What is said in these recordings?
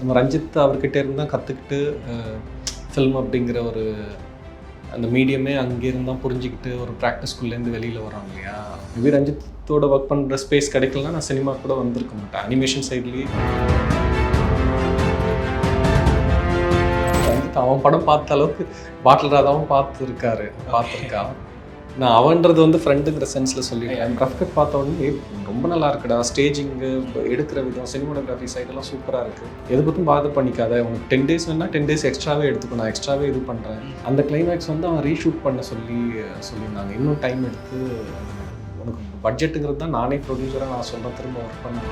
நம்ம ரஞ்சித் அவர்கிட்ட இருந்து தான் கற்றுக்கிட்டு ஃபில்ம் அப்படிங்கிற ஒரு அந்த மீடியமே அங்கேருந்து தான் புரிஞ்சுக்கிட்டு ஒரு ப்ராக்டிஸ்குள்ளேருந்து வெளியில் வரோம் இல்லையா. மேபி ரஞ்சித்தோட ஒர்க் பண்ணுற ஸ்பேஸ் கிடைக்கலன்னா நான் சினிமா கூட வந்திருக்க மாட்டேன். அனிமேஷன் சைட்லேயே ரஞ்சித் அவன் படம் பார்த்த அளவுக்கு பாட்டில் ராதாவும் பார்த்துருக்கா. நான் அவன்றது வந்து ஃப்ரெண்டுங்கிற சென்ஸில் சொல்லிட்டேன். ரஃப் கட் பார்த்த உடனே ரொம்ப நல்லா இருக்குடா, ஸ்டேஜிங்கு, எடுக்கிற விதம், சினிமோட்டோகிராஃபி சைடெல்லாம் சூப்பராக இருக்குது, எது பற்றும் பாது பண்ணிக்காத, உனக்கு 10 days வேணால் 10 days எக்ஸ்ட்ராவே எடுத்துக்கோ, நான் எக்ஸ்ட்ராவே இது பண்ணுறேன். அந்த கிளைமேக்ஸ் வந்து அவன் ரீஷூட் பண்ண சொல்லியிருந்தாங்க. இன்னும் டைம் எடுத்து உனக்கு பட்ஜெட்டுங்கிறது தான் நானே ப்ரொடியூசராக நான் சொல்கிறேன், திரும்ப ஒர்க் பண்ணேன்.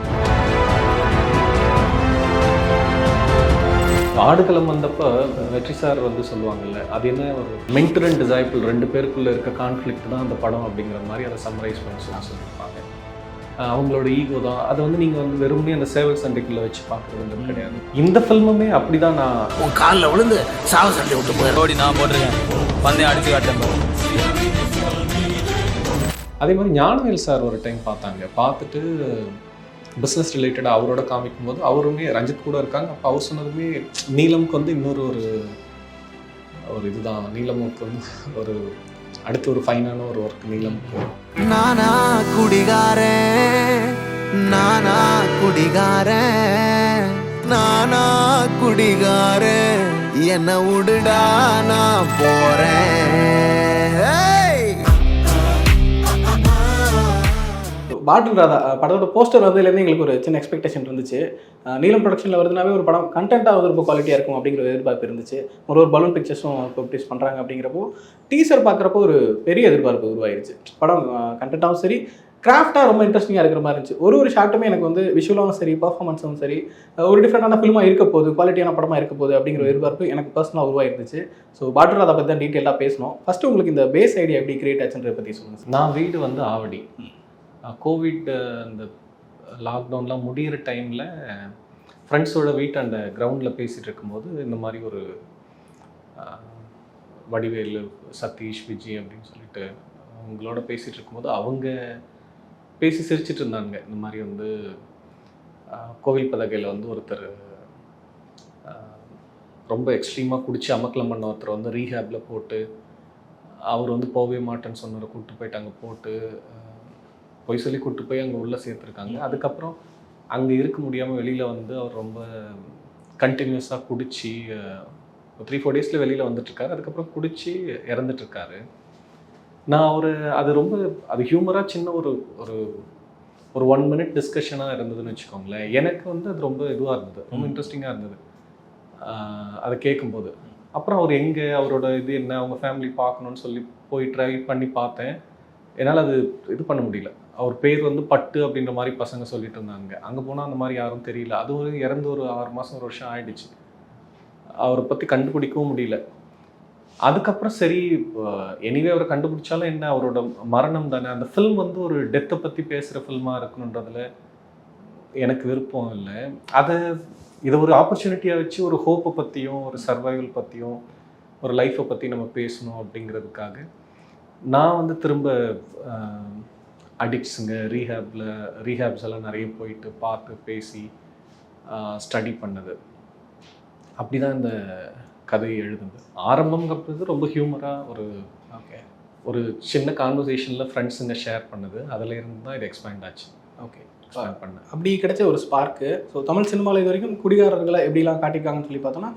ஆடுகளம் வந்தப்போ வெற்றி சார் வந்து சொல்லுவாங்கல்ல, அது என்ன ஒரு மென்டர் அண்ட் டிசைபிள் 2 பேருக்குள்ளே இருக்க கான்ஃப்ளிக்ட் தான் அந்த படம் அப்படிங்கிற மாதிரி அதை சம்மரைஸ் பண்ண சொல்லியிருப்பாங்க. அவங்களோட ஈகோ தான் அது வந்து நீங்கள் வந்து வெறுமனே அந்த சேவல் சண்டைக்குள்ளே வச்சு பார்க்குறது கிடையாது. இந்த ஃபில்முமே அப்படி தான். நான் உன் காலில் விழுந்து சாவல் சண்டை விட்டு போய் நான் போட்டிருக்கேன், பந்தயம் அடிச்சு காட்டேன். அதே மாதிரி ஞானவேல் சார் ஒரு டைம் பார்த்துட்டு பிஸ்னஸ் ரிலேட்டடாக அவரோட காமிக்கும் போது அவருமே ரஞ்சித் கூட இருக்காங்க. அப்போ அவர் சொன்னதுமே நீலமுக்கு வந்து இன்னொரு ஒரு இதுதான், நீலமுக்கு வந்து ஒரு அடுத்து ஒரு ஃபைனான ஒரு ஒர்க் நீலமுக்கு. நானா குடிகாரன் என்ன விடுடா நான் போறேன். பாட்டில் ராதா படத்தோட போஸ்டர் வந்ததுலேருந்து எங்களுக்கு ஒரு சின்ன எக்ஸ்பெக்டேஷன் இருந்துச்சு. நீலம் ப்ரொடக்ஷனில் வருதுனாவே ஒரு படம் கண்டென்ட்டாக வந்து ரொம்ப குவாலிட்டியாக இருக்கும் அப்படிங்கிற ஒரு எதிர்பார்ப்பு இருந்துச்சு. ஒரு பலூன் பிக்சர்ஸும் ப்ரொடியூஸ் பண்ணுறாங்க அப்படிங்கிறப்போ டீசர் பார்க்குறப்போ ஒரு பெரிய எதிர்பார்ப்பு உருவாயிருச்சு. படம் கண்டென்ட்டாகவும் சரி, கிராஃப்டாக ரொம்ப இன்ட்ரெஸ்டிங்காக இருக்கிற மாதிரி இருந்துச்சு. ஒரு ஷார்ட்டுமே எனக்கு வந்து விஷுவலாகவும் சரி, பர்ஃபார்மன்ஸும் சரி, ஒரு டிஃப்ரெண்டான ஃபில்மாக இருக்க போகுது, குவாலிட்டியான படமாக இருக்க போகுது அப்படிங்கிற ஒரு எதிர்பார்ப்பு எனக்கு பர்சனலாக உருவாயிருந்துச்சு. ஸோ பாட்டில் ராதா பற்றி தான் டீட்டெயிலாக பேசணும். ஃபஸ்ட்டு உங்களுக்கு இந்த பேஸ் ஐடியா எப்படி கிரியேட் ஆச்சுன்றதை பற்றி சொல்லுங்கள். நான் வீடு வந்து ஆவடி. கோவிட் அந்த லாக்டவுன்லாம் முடிகிற டைமில் ஃப்ரெண்ட்ஸோட வீட்டு அந்த கிரவுண்டில் பேசிகிட்டு இருக்கும்போது இந்த மாதிரி ஒரு வடிவேலு, சதீஷ், விஜய் அப்படின்னு சொல்லிட்டு அவங்களோட பேசிகிட்டு இருக்கும்போது அவங்க பேசி சிரிச்சிட்டு இருந்தாங்க. இந்த மாதிரி வந்து கோவில் பதகையில் வந்து ஒருத்தர் ரொம்ப எக்ஸ்ட்ரீமாக குடித்து அமக்கலம் பண்ண ஒருத்தர் வந்து ரீஹேப்பில் போட்டு அவர் வந்து போகவே மாட்டேன்னு சொன்னவரை கூப்பிட்டு போயிட்டு அங்கே போட்டு பொய் சொல்லி கூப்பிட்டு போய் அங்கே உள்ளே சேர்த்துருக்காங்க. அதுக்கப்புறம் அங்கே இருக்க முடியாமல் வெளியில் வந்து அவர் ரொம்ப கண்டினியூஸாக குடித்து 3-4 டேஸில் வெளியில் வந்துட்டுருக்காரு. அதுக்கப்புறம் குடித்து இறந்துட்டுருக்காரு. நான் அது ரொம்ப அது ஹியூமராக சின்ன ஒரு ஒரு 1 minute டிஸ்கஷனாக இருந்ததுன்னு வச்சுக்கோங்களேன். எனக்கு வந்து அது ரொம்ப இதுவாக இருந்தது, ரொம்ப இன்ட்ரெஸ்டிங்காக இருந்தது அதை கேட்கும்போது. அப்புறம் அவர் எங்கே, அவரோட இது என்ன, அவங்க ஃபேமிலி பார்க்கணுன்னு சொல்லி போய் ட்ரை பண்ணி பார்த்தேன். என்னால் அது இது பண்ண முடியல. அவர் பேர் வந்து பட்டு அப்படின்ற மாதிரி பசங்க சொல்லிட்டு இருந்தாங்க. அங்கே போனால் அந்த மாதிரி யாரும் தெரியல. அது இறந்து ஒரு 6 மாதம் 1 வருஷம் ஆயிடுச்சு. அவரை பற்றி கண்டுபிடிக்கவும் முடியல. அதுக்கப்புறம் சரி, எனிவே அவரை கண்டுபிடிச்சாலும் என்ன, அவரோட மரணம் தானே. அந்த ஃபில்ம் வந்து ஒரு டெத்தை பற்றி பேசுகிற ஃபில்மாக இருக்கணுன்றதுல எனக்கு விருப்பம் இல்லை. இதை ஒரு ஆப்பர்ச்சுனிட்டியாக வச்சு ஒரு ஹோப்பை பற்றியும் ஒரு சர்வைவல் பற்றியும் ஒரு லைஃப்பை பற்றி நம்ம பேசணும் அப்படிங்கிறதுக்காக நான் வந்து திரும்ப அடிக்ட்ஸுங்க, ரீஹேப்ஸ் எல்லாம் நிறைய போயிட்டு பார்த்து பேசி ஸ்டடி பண்ணது. அப்படி தான் இந்த கதையை எழுதுனது. ஆரம்பங்கிறது ரொம்ப ஹியூமராக ஒரு சின்ன கான்வர்சேஷனில் ஃப்ரெண்ட்ஸுங்க ஷேர் பண்ணது. அதில் இருந்து தான் இது எக்ஸ்பேண்ட் ஆச்சு. பண்ணேன். அப்படி கிடைச்ச ஒரு ஸ்பார்க்கு. ஸோ தமிழ் சினிமாவில் இது வரைக்கும் குடிகாரர்களை எப்படிலாம் காட்டியிருக்காங்கன்னு சொல்லி பார்த்தோன்னா,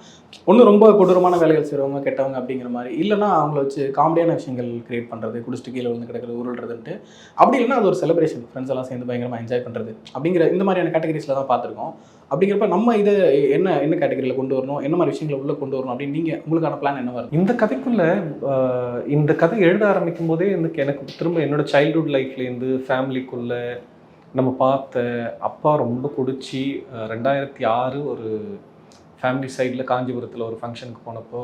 ஒன்றும் ரொம்ப கொடூரமான வேலைகள் செய்கிறவங்க, கெட்டவங்க அப்படிங்கிற மாதிரி, இல்லைனா அவங்கள வச்சு காமெடியான விஷயங்கள் கிரியேட் பண்ணுறது, குடிச்சிட்டு கீழே விழுந்து கிடக்கிறது, உருள்றதுன்ட்டு. அப்படி இல்லைனா அது ஒரு செலிப்ரேஷன், ஃப்ரெண்ட்ஸ் எல்லாம் சேர்ந்து பயங்கரமாக என்ஜாய் பண்ணுறது அப்படிங்கிற இந்த மாதிரியான கேட்டகரிஸில் தான் பார்த்துருக்கோம். அப்படிங்கிறப்ப நம்ம இதை என்ன கேட்டகரியில் கொண்டு வரணும், என்ன மாதிரி விஷயங்களை உள்ளே கொண்டு வரணும் அப்படின்னு நீங்கள் உங்களுக்கான பிளான் என்ன வரும்? இந்த கதைக்குள்ளே இந்த கதை எழுத ஆரம்பிக்கும் போதே எனக்கு திரும்ப என்னோட சைல்ட்ஹுட் லைஃப்லேருந்து ஃபேமிலிக்குள்ளே நம்ம பார்த்த அப்பா ரொம்ப குடிச்சு 2006 ஒரு ஃபேமிலி சைடில் காஞ்சிபுரத்தில் ஒரு ஃபங்க்ஷனுக்கு போனப்போ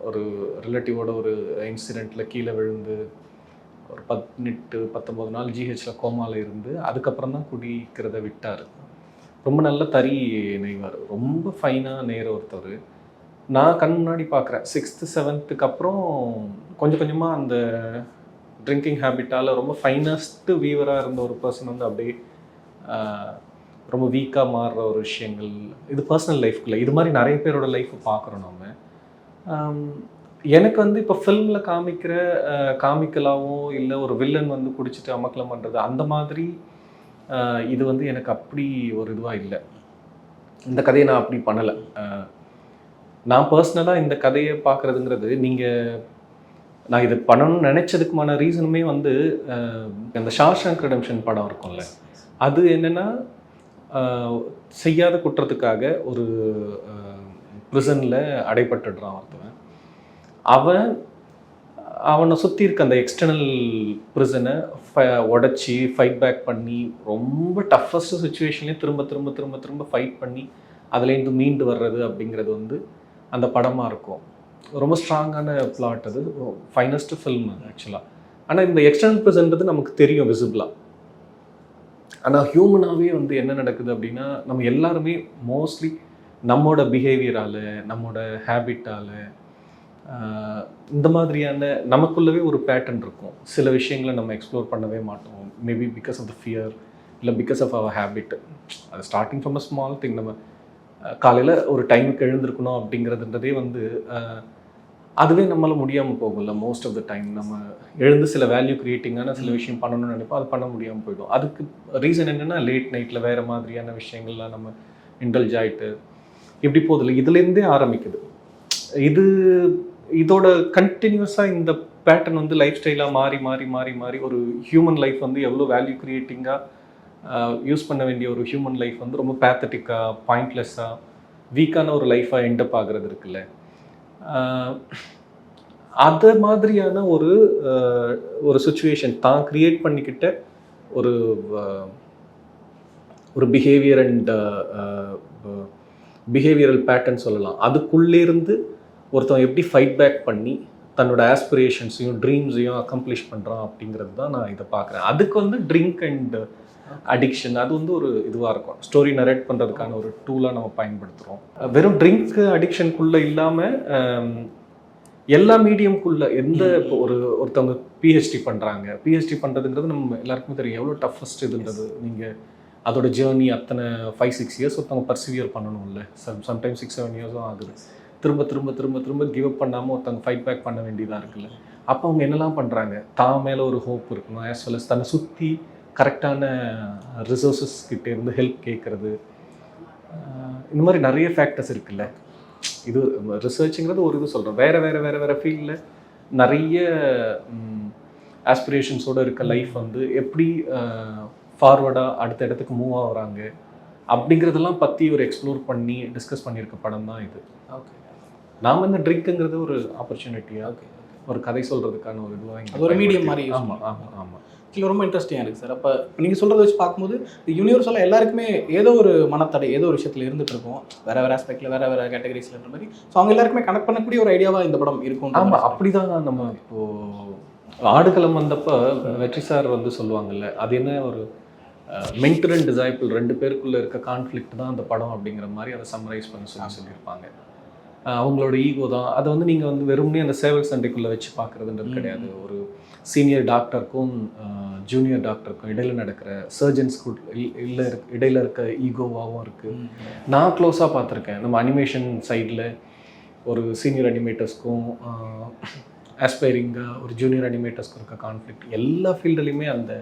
ஒரு ரிலேட்டிவோட ஒரு இன்சிடெண்ட்டில் கீழே விழுந்து ஒரு 18-19 நாள் ஜிஹெச்சில் கோமாவில் இருந்து அதுக்கப்புறம் தான் குடிக்கிறத விட்டார். ரொம்ப நல்ல தறி நெய்வார், ரொம்ப ஃபைனாக நெய்கிற ஒருத்தர். நான் கண் முன்னாடி பார்க்குறேன். 6th 7th அப்புறம் கொஞ்சம் கொஞ்சமாக அந்த ட்ரிங்கிங் ஹேபிட்டால் ரொம்ப ஃபைனஸ்ட்டு வீவராக இருந்த ஒரு பர்சன் வந்து அப்படியே ரொம்ப வீக்காக மாறுற ஒரு விஷயங்கள், இது பர்சனல் லைஃப்குள்ளே இது மாதிரி நிறைய பேரோட லைஃப்பை பார்க்குறோம் நம்ம. எனக்கு வந்து இப்போ ஃபில்மில் காமிக்கலாவோ இல்லை ஒரு வில்லன் வந்து குடிச்சிட்டு அமக்கலம் பண்ணுறது அந்த மாதிரி இது வந்து எனக்கு அப்படி ஒரு இதுவாக இல்லை. இந்த கதையை நான் அப்படி பண்ணலை. நான் பர்சனலாக இந்த கதையை பார்க்குறதுங்கிறது, நான் இது பண்ணணும்னு நினச்சதுக்குமான ரீசனுமே வந்து இந்த ஷாஷாங்க் ரிடெம்ப்ஷன் படம் இருக்கும்ல, அது என்னென்னா செய்யாத குற்றத்துக்காக ஒரு ப்ரிசனில் அடைப்பட்டுடுறான் ஒருத்தவன். அவனை சுற்றி இருக்க அந்த எக்ஸ்டர்னல் ப்ரிசனை உடச்சி ஃபைட் பேக் பண்ணி ரொம்ப டஃபஸ்ட்டு சுச்சுவேஷன்லேயே திரும்ப திரும்ப திரும்ப திரும்ப ஃபைட் பண்ணி அதுலேருந்து மீண்டு வர்றது அப்படிங்கிறது வந்து அந்த படமாக இருக்கும். ரொம்ப ஸ்ட்ராங்கான பிளாட், அது ஃபைனஸ்ட்டு ஃபில்ம் ஆக்சுவலாக. ஆனால் இந்த எக்ஸ்டர்னல் ப்ரிசன்றது நமக்கு தெரியும் விசிபிளாக. ஆனால் ஹியூமனாகவே வந்து என்ன நடக்குது அப்படின்னா, நம்ம எல்லாருமே மோஸ்ட்லி நம்மளோட பிஹேவியரால், நம்மளோட ஹேபிட்டால், இந்த மாதிரியான நமக்குள்ளவே ஒரு பேட்டர்ன் இருக்கும். சில விஷயங்களை நம்ம எக்ஸ்ப்ளோர் பண்ணவே மாட்டோம். Maybe because of the fear, இல்லை பிகாஸ் ஆஃப் அவர் ஹேபிட். அது starting from a small thing. நம்ம காலையில் ஒரு டைமுக்கு எழுந்திருக்கணும் அப்படிங்கிறதுன்றதே வந்து அதுவே நம்மளால் முடியாமல் போகும்ல. மோஸ்ட் ஆஃப் த டைம் நம்ம எழுந்து சில வேல்யூ க்ரியேட்டிங்கான சில விஷயம் பண்ணணும்னு நினைப்போம், அது பண்ண முடியாமல் போயிடும். அதுக்கு ரீசன் என்னென்னா, லேட் நைட்டில் வேறு மாதிரியான விஷயங்கள்லாம் நம்ம இன்டல்ஜ் ஆகிட்டு இப்படி போதில்லை. இதுலேருந்தே ஆரம்பிக்குது. இதோட கண்டினியூஸாக இந்த பேட்டர்ன் வந்து லைஃப் ஸ்டைலாக மாறி மாறி மாறி மாறி ஒரு ஹியூமன் லைஃப் வந்து எவ்வளோ வேல்யூ க்ரியேட்டிங்காக யூஸ் பண்ண வேண்டிய ஒரு ஹியூமன் லைஃப் வந்து ரொம்ப பேத்தட்டிக்காக, பாயிண்ட்லெஸ்ஸாக, வீக்கான ஒரு லைஃபாக எண்டப் ஆகிறது இருக்குல்ல. அது மாதிரியான ஒரு சுச்சுவேஷன் தான் க்ரியேட் பண்ணிக்கிட்ட ஒரு பிஹேவியர் அண்ட் பிஹேவியரல் பேட்டர்ன் சொல்லலாம். அதுக்குள்ளேருந்து ஒருத்தன் எப்படி ஃபைட் பேக் பண்ணி தன்னோட ஆஸ்பிரேஷன்ஸையும் ட்ரீம்ஸையும் அக்கம்ப்ளிஷ் பண்ணுறான் அப்படிங்கிறது தான் நான் இதை பார்க்குறேன். அதுக்கு வந்து ட்ரிங்க் அண்ட் அடிக்ஷன் அது வந்து ஒரு இதுவாக இருக்கும். ஸ்டோரி நரேட் பண்ணுறதுக்கான ஒரு டூலாக நம்ம பயன்படுத்துகிறோம். வெறும் ட்ரிங்க் அடிக்ஷனுக்குள்ளே இல்லாமல் எல்லா மீடியம்குள்ளே ஒருத்தவங்க பிஹெச்டி பண்ணுறாங்க. பிஹெச்டி பண்ணுறதுங்கிறது நம்ம எல்லாருக்குமே தெரியும் எவ்வளோ டஃபஸ்ட் இதுன்றது. நீங்கள் அதோட ஜேர்னி அத்தனை 5-6 இயர்ஸ் ஒருத்தவங்க பர்சிவியர் பண்ணணும்ல. சம்டைம்ஸ் 6-7 இயர்ஸும் ஆகுது. திரும்ப திரும்ப திரும்ப திரும்ப கிவ் அப் பண்ணாமல் ஒருத்தவங்க ஃபைட் பேக் பண்ண வேண்டியதாக இருக்குல்ல. அப்போ அவங்க என்னெல்லாம் பண்ணுறாங்க, தான் மேலே ஒரு ஹோப் இருக்கணும், ஆஸ் வெல் அஸ் தன்னை சுற்றி கரெக்டான ரிசோர்ஸஸ் கிட்டே இருந்து ஹெல்ப் கேட்குறது. இந்த மாதிரி நிறைய ஃபேக்டர்ஸ் இருக்குல்ல. இது ரிசர்ச்சுங்கிறது ஒரு இது சொல்கிறோம். வேறு ஃபீல்டில் நிறைய ஆஸ்பிரேஷன்ஸோடு இருக்க லைஃப் வந்து எப்படி ஃபார்வர்டாக அடுத்த இடத்துக்கு மூவ் ஆகுறாங்க அப்படிங்கிறதெல்லாம் பற்றி ஒரு எக்ஸ்ப்ளோர் பண்ணி டிஸ்கஸ் பண்ணியிருக்க படம் தான் இது. ஓகே, நாம் இந்த ட்ரிங்க்குங்கிறது ஒரு ஆப்பர்ச்சுனிட்டியாக ஒரு கதை சொல்கிறதுக்கான ஒரு இதுவாக அது ஒரு மீடியம் மாதிரி. ஆமாம் இல்லை, ரொம்ப இன்ட்ரெஸ்டிங்காக இருக்குது சார். அப்போ நீங்கள் சொல்கிறத வச்சு பார்க்கும்போது யூனிவர்சலாக எல்லாருக்குமே ஏதோ ஒரு மனத்தடை ஏதோ ஒரு விஷயத்தில் இருந்துகிட்டு இருக்கும், வேறு ஆஸ்பெக்டில் வேறு கேட்டகரிஸ்லன்ற மாதிரி. ஸோ அவங்க எல்லாருக்குமே கனெக்ட் பண்ணக்கூடிய ஒரு ஐடியாவாக இந்த படம் இருக்கும். ஆமாம், அப்படி தான் நம்ம இப்போது ஆடுகளம் வந்தப்போ வெற்றி சார் வந்து சொல்லுவாங்கல்ல, அது என்ன ஒரு மென்டர் அண்ட் டிசைபிள் 2 பேருக்குள்ளே இருக்க கான்ஃப்ளிக்ட் தான் அந்த படம் அப்படிங்கிற மாதிரி அதை சம்மரைஸ் பண்ணி சொல்லியிருப்பாங்க. அவங்களோட ஈகோ தான். அதை வந்து நீங்கள் வந்து வெறும்னே அந்த சேவல் சண்டைக்குள்ளே வச்சு பார்க்குறதுன்றது கிடையாது. ஒரு சீனியர் டாக்டருக்கும் ஜூனியர் டாக்டருக்கும் இடையில நடக்கிற சர்ஜன்ஸ்க்கு இடையில இருக்க ஈகோவாகவும் இருக்குது. நான் க்ளோஸாக பார்த்துருக்கேன். நம்ம அனிமேஷன் சைடில் ஒரு சீனியர் அனிமேட்டர்ஸ்க்கும் ஆஸ்பைரிங்காக ஒரு ஜூனியர் அனிமேட்டர்ஸ்க்கும் இருக்க கான்ஃப்ளிக்ட் எல்லா ஃபீல்டுலேயுமே அந்த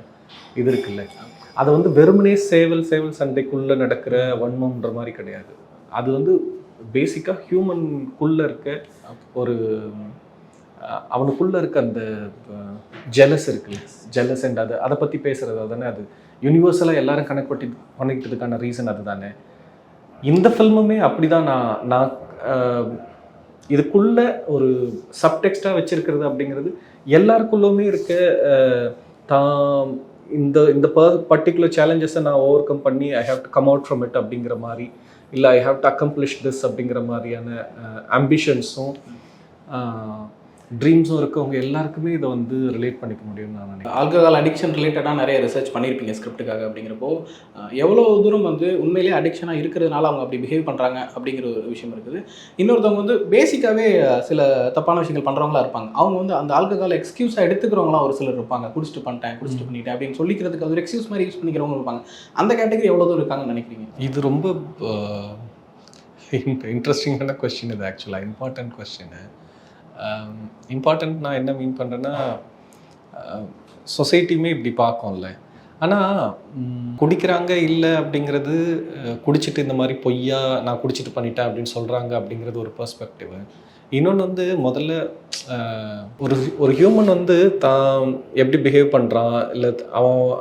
இது இருக்குல்ல. அதை வந்து வெறுமனே சேவல் சண்டைக்குள்ளே நடக்கிற வன்மம்ன்ற மாதிரி கிடையாது. அது வந்து பேசிக்காக ஹியூமனுக்குள்ளே இருக்க ஒரு அவனுக்குள்ளே இருக்க அந்த ஜெலஸ் இருக்குல்ல, ஜெலஸ் அண்ட் அதை பற்றி பேசுகிறது தானே. அது யூனிவர்சலாக எல்லாரும் கனெக்ட் பண்ணிக்கிட்டதுக்கான ரீசன் அது தானே. இந்த ஃபில்முமே அப்படி தான் நான் இதுக்குள்ளே ஒரு சப்டெக்ஸ்டாக வச்சுருக்கிறது அப்படிங்கிறது எல்லாருக்குள்ளேயுமே இருக்க தான் இந்த பர்டிகுலர் சேலஞ்சஸை நான் ஓவர் கம் பண்ணி I have to come out from it அப்படிங்கிற மாதிரி, இல்லை I have to accomplish this அப்படிங்கிற மாதிரியான ஆம்பிஷன்ஸும் ட்ரீம்ஸும் இருக்கவங்க எல்லாருக்குமே இதை வந்து ரிலேட் பண்ணிக்க முடியும்னு நான் நினைக்கிறேன். ஆல்கஹால் அடிக்ஷன் ரிலேட்டடாக நிறைய ரிசர்ச் பண்ணியிருப்பீங்க ஸ்கிரிப்டுக்காக. அப்படிங்கிறப்போ எவ்வளோ தூரம் வந்து உண்மையிலேயே அடிக்ஷனாக இருக்கிறதுனால அவங்க அப்படி பிஹேவ் பண்ணுறாங்க அப்படிங்கிற ஒரு விஷயம் இருக்குது. இன்னொருத்தவங்க வந்து பேசிக்காகவே சில தப்பான விஷயங்கள் பண்ணுறவங்களா இருப்பாங்க. அவங்க வந்து அந்த ஆல்கஹால் எக்ஸ்கியூஸாக எடுத்துக்கிறவங்களாம் ஒரு சிலர் இருப்பாங்க. குடிச்சிட்டு பண்ணிட்டேன் அப்படின்னு சொல்லிக்கிறதுக்கு அது ஒரு எக்ஸ்கியூஸ் மாதிரி யூஸ் பண்ணிக்கிறவங்க இருப்பாங்க. அந்த கேட்டகரி எவ்வளோ தூரம் இருக்காங்கன்னு நினைக்கிறீங்க? இது ரொம்ப இன்ட்ரெஸ்டிங்கான கொஸ்டின் இது. ஆக்சுவலாக இம்பார்ட்டன்ட் கொஸ்டின். இம்பார்ட்டன்ட் நான் என்ன மீன் பண்ணுறேன்னா, சொசைட்டியுமே இப்படி பார்க்கும்ல. ஆனால் குடிக்கிறாங்க இல்லை அப்படிங்கிறது, குடிச்சிட்டு இந்த மாதிரி பொய்யா நான் குடிச்சிட்டு பண்ணிட்டேன் அப்படின்னு சொல்கிறாங்க அப்படிங்கிறது ஒரு பெர்ஸ்பெக்டிவ். இன்னொன்று வந்து முதல்ல ஒரு ஹியூமன் வந்து தான் எப்படி பிஹேவ் பண்ணுறான், இல்லை